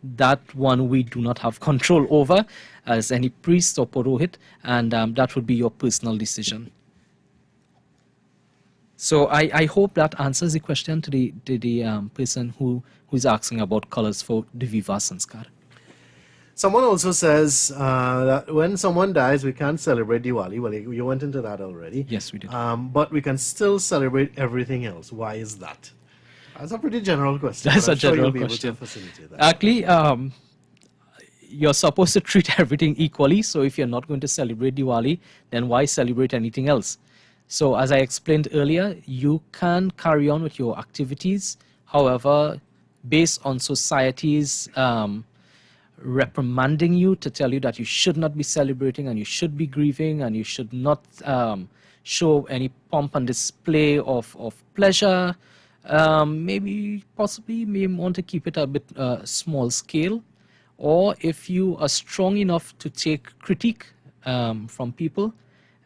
that one we do not have control over as any priest or purohit, and that would be your personal decision. So I hope that answers the question to the person who is asking about colors for the Viva Sanskar. Someone also says that when someone dies, we can't celebrate Diwali. Well, you went into that already. Yes, we did. But we can still celebrate everything else. Why is that? That's a pretty general question. That's but I'm a sure general you'll be question. able to facilitate that. Actually, you're supposed to treat everything equally. So if you're not going to celebrate Diwali, then why celebrate anything else? So as I explained earlier, you can carry on with your activities. However, based on society's reprimanding you to tell you that you should not be celebrating and you should be grieving and you should not show any pomp and display of pleasure, maybe possibly may want to keep it a bit small scale. Or if you are strong enough to take critique from people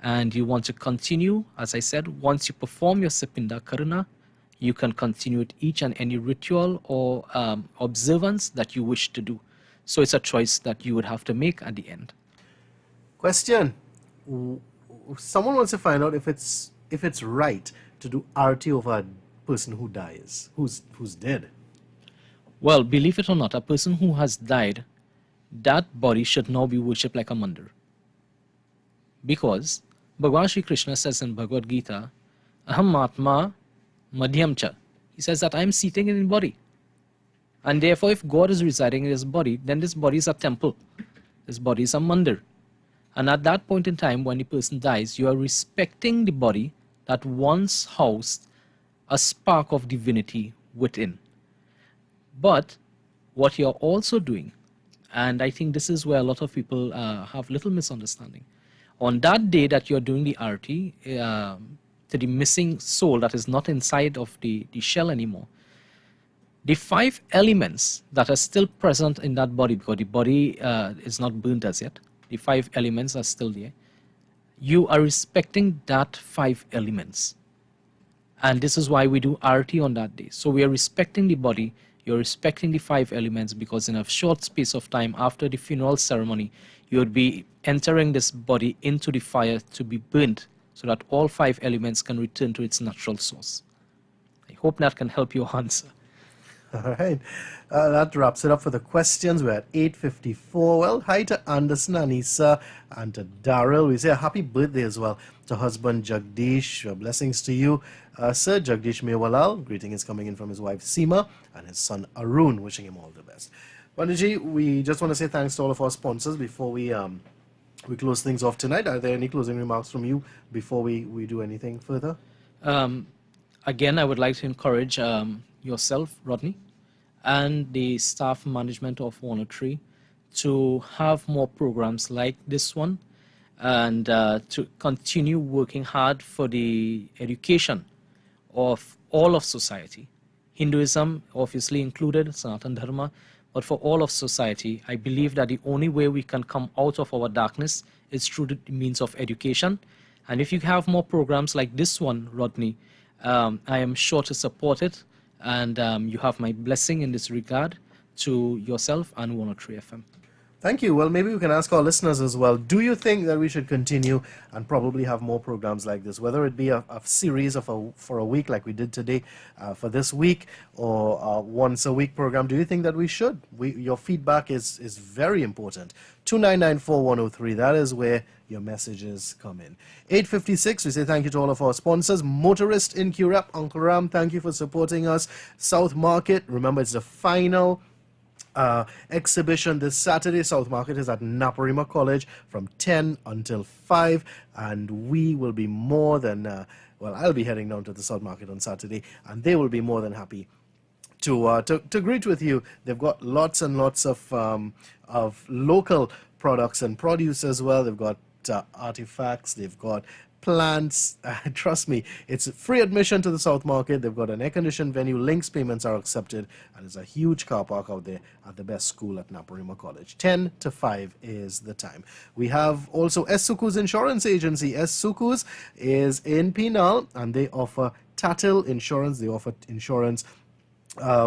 and you want to continue, as I said, once you perform your Sipinda Karuna, you can continue with each and any ritual or observance that you wish to do. So it's a choice that you would have to make at the end. Question. Someone wants to find out if it's right to do arti over a person who dies, who's dead. Well, believe it or not, a person who has died, that body should now be worshipped like a mandir. Because Bhagavan Shri Krishna says in Bhagavad Gita, Aham Atma Madhyam Cha. He says that I am seating in the body. And therefore, if God is residing in his body, then this body is a temple. This body is a mandir. And at that point in time, when the person dies, you are respecting the body that once housed a spark of divinity within. But what you're also doing, and I think this is where a lot of people have little misunderstanding, on that day that you're doing the arti to the missing soul that is not inside of the shell anymore, the 5 elements that are still present in that body, because the body is not burnt as yet, the 5 elements are still there. You are respecting that 5 elements. And this is why we do arti on that day. So we are respecting the body, you're respecting the five elements, because in a short space of time after the funeral ceremony, you would be entering this body into the fire to be burnt so that all five elements can return to its natural source. I hope that can help you answer. All right. That wraps it up for the questions. We're at 8:54. Well, hi to Anderson, Anissa, and to Daryl. We say a happy birthday as well to husband Jagdish. Blessings to you, Sir Jagdish Mewalal. Greeting is coming in from his wife Seema and his son Arun, wishing him all the best. Panditji, we just want to say thanks to all of our sponsors before we close things off tonight. Are there any closing remarks from you before we do anything further? Again, I would like to encourage yourself, Rodney, and the staff management of 103 to have more programs like this one, and to continue working hard for the education of all of society. Hinduism obviously included, Sanatan Dharma, but for all of society, I believe that the only way we can come out of our darkness is through the means of education. And if you have more programs like this one, Rodney, I am sure to support it. And you have my blessing in this regard to yourself and 103 FM. Thank you. Well, maybe we can ask our listeners as well. Do you think that we should continue and probably have more programs like this, whether it be a series for a week like we did today for this week, or a once a week program? Do you think that we should? Your feedback is very important. 2994103, that is where your messages come in. 8:56, we say thank you to all of our sponsors. Motorist in Curap, Uncle Ram, thank you for supporting us. South Market, remember it's the final exhibition this Saturday. South Market is at Naparima College from 10 until 5, and we will be more than I'll be heading down to the South Market on Saturday, and they will be more than happy to greet with you. They've got lots and lots of local products and produce as well. They've got artifacts, they've got plants. Trust me, it's free admission to the South Market. They've got an air-conditioned venue. Links payments are accepted, and there's a huge car park out there at the best school at Naparima College. 10 to 5 is the time. We have also S. Suku's Insurance Agency. S. Suku's is in Penal, and they offer Tatil Insurance. They offer insurance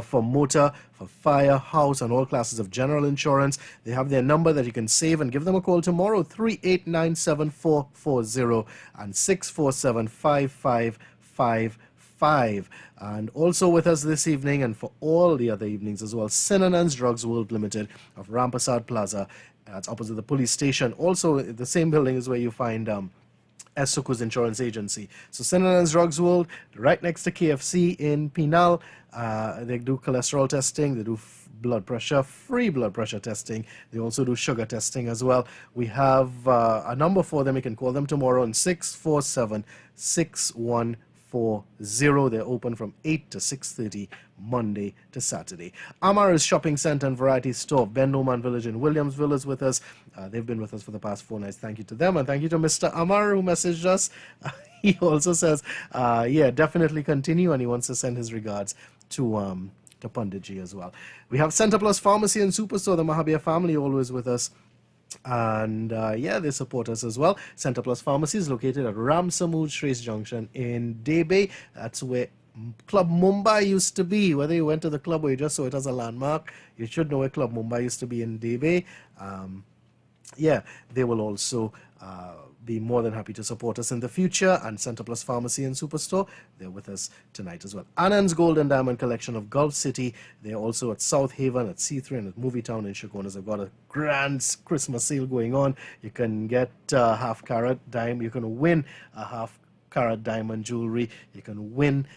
for motor, for fire, house, and all classes of general insurance. They have their number that you can save and give them a call tomorrow, 3897440 and 6475555. And also with us this evening, and for all the other evenings as well, Sinanan's Drugs World Limited of Rampasad Plaza. That's opposite the police station. Also, the same building is where you find S. Suku's Insurance Agency. So Sinanan's Drugs World, right next to KFC in Penal. They do cholesterol testing, they do blood pressure, free blood pressure testing. They also do sugar testing as well. We have a number for them. You can call them tomorrow on 647-6140. They're open from 8 to 6:30, Monday to Saturday. Amara's Shopping Center and Variety Store, Ben Noman Village in Williamsville, is with us. They've been with us for the past 4 nights. Thank you to them, and thank you to Mr. Amar who messaged us. He also says, definitely continue, and he wants to send his regards to Punditji as well. We have Center Plus Pharmacy and Superstore, the Mahabir family always with us. And they support us as well. Center Plus Pharmacy is located at Ram Samud Trace Junction in Debe. That's where Club Mumbai used to be. Whether you went to the club or you just saw it as a landmark, you should know where Club Mumbai used to be in Debe. They will also be more than happy to support us in the future. And Center Plus Pharmacy and Superstore, they're with us tonight as well. Anand's Gold and Diamond Collection of Gulf City, they're also at South Haven, at C3, and at Movie Town in Chaconas. They've got a grand Christmas sale going on. You can get half carat diamond. You can win a half carat diamond jewelry. You can win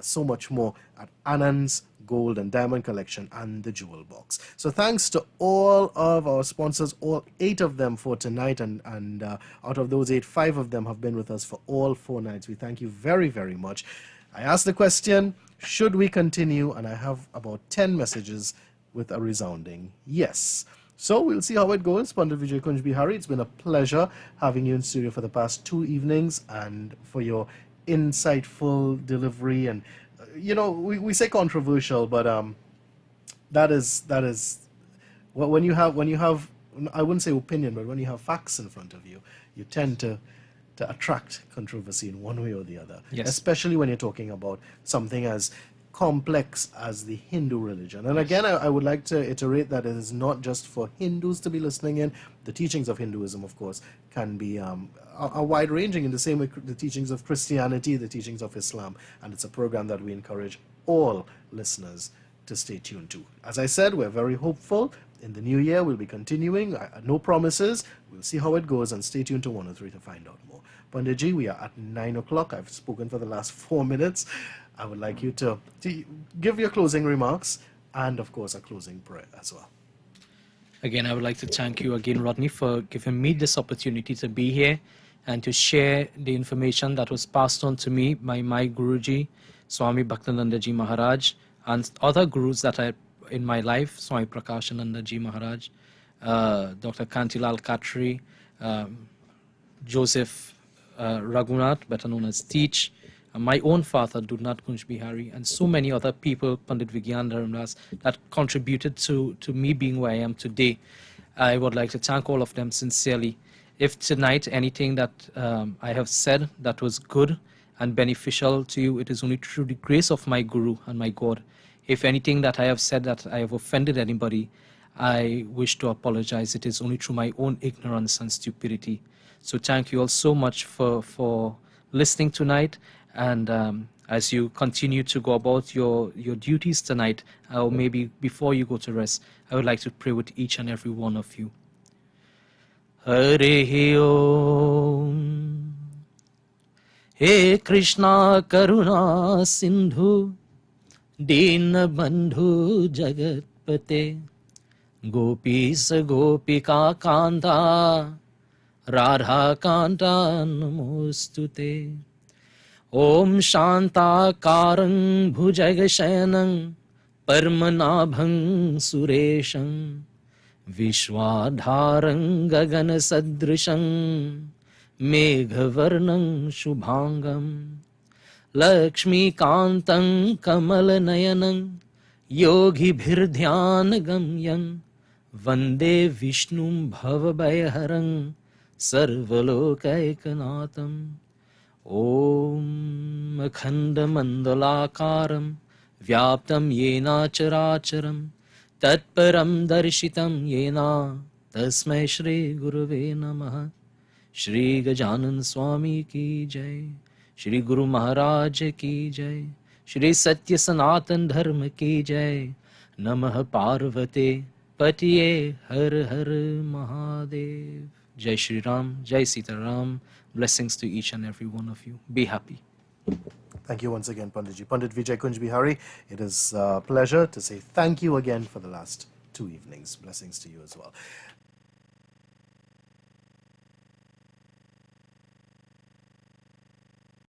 so much more at Anand's Gold and Diamond Collection and the Jewel Box. So thanks to all of our sponsors, all 8 of them for tonight, and out of those 8, 5 of them have been with us for all 4 nights. We thank you very, very much. I asked the question, should we continue? And I have about 10 messages with a resounding yes. So we'll see how it goes. Pandit Vijay Kunj Bihari, it's been a pleasure having you in studio for the past 2 evenings, and for your insightful delivery. And we say controversial, but that is when you have, I wouldn't say opinion, but when you have facts in front of you, you tend to attract controversy in one way or the other, Yes. especially when you're talking about something as complex as the Hindu religion. And again, I would like to iterate that it is not just for Hindus to be listening in. The teachings of Hinduism, of course, can be are wide-ranging in the same way the teachings of Christianity, the teachings of Islam, and it's a program that we encourage all listeners to stay tuned to. As I said, we're very hopeful. In the new year, we'll be continuing. No promises. We'll see how it goes, and stay tuned to 103 to find out more. Panditji, we are at 9 o'clock. I've spoken for the last 4 minutes. I would like you to give your closing remarks and, of course, a closing prayer as well. Again, I would like to thank you again, Rodney, for giving me this opportunity to be here and to share the information that was passed on to me by my Guruji, Swami Bhaktanandaji Maharaj, and other gurus that are in my life, Swami Prakashanandaji Maharaj, Dr. Kantilal Khatri, Joseph Raghunath, better known as Teach, my own father, Dudnath Kunj Bihari, and so many other people, Pandit Vigyan Dharamdas, that contributed to me being where I am today. I would like to thank all of them sincerely. If tonight anything that I have said that was good and beneficial to you, it is only through the grace of my Guru and my God. If anything that I have said that I have offended anybody, I wish to apologize. It is only through my own ignorance and stupidity. So thank you all so much for listening tonight. And as you continue to go about your duties tonight, or maybe before you go to rest, I would like to pray with each and every one of you. Hare Om. He Krishna Karuna Sindhu Deen Bandhu Jagatpate Gopis Gopika Kanta Radha Kanta Namostute Om Shantakarang Bhujagashayanang Parmanabhang Sureshang Vishwadharang Gagana Sadrishang Meghavarnang Shubhangam Lakshmi Kantam Kamalanayanang Yogi Bhirdhyana Gamyang Vande Vishnum Bhavabhayaharang Sarvalokaikanaatam Om Akhandamandalakaram Vyaptam Yena Characharam Tatparam Darshitam Yena Tasmai Shri Guruve Namaha Shri Gajanan Swami Ki Jai Shri Guru Maharaj Ki Jai Shri Satya Sanatan Dharma Ki Jai Namah Parvate Patiye Har Har Mahadev. Jai Shri Ram, Jai Sita Ram. Blessings to each and every one of you. Be happy. Thank you once again, Panditji. Pandit Vijay Kunj Bihari, it is a pleasure to say thank you again for the last 2 evenings. Blessings to you as well.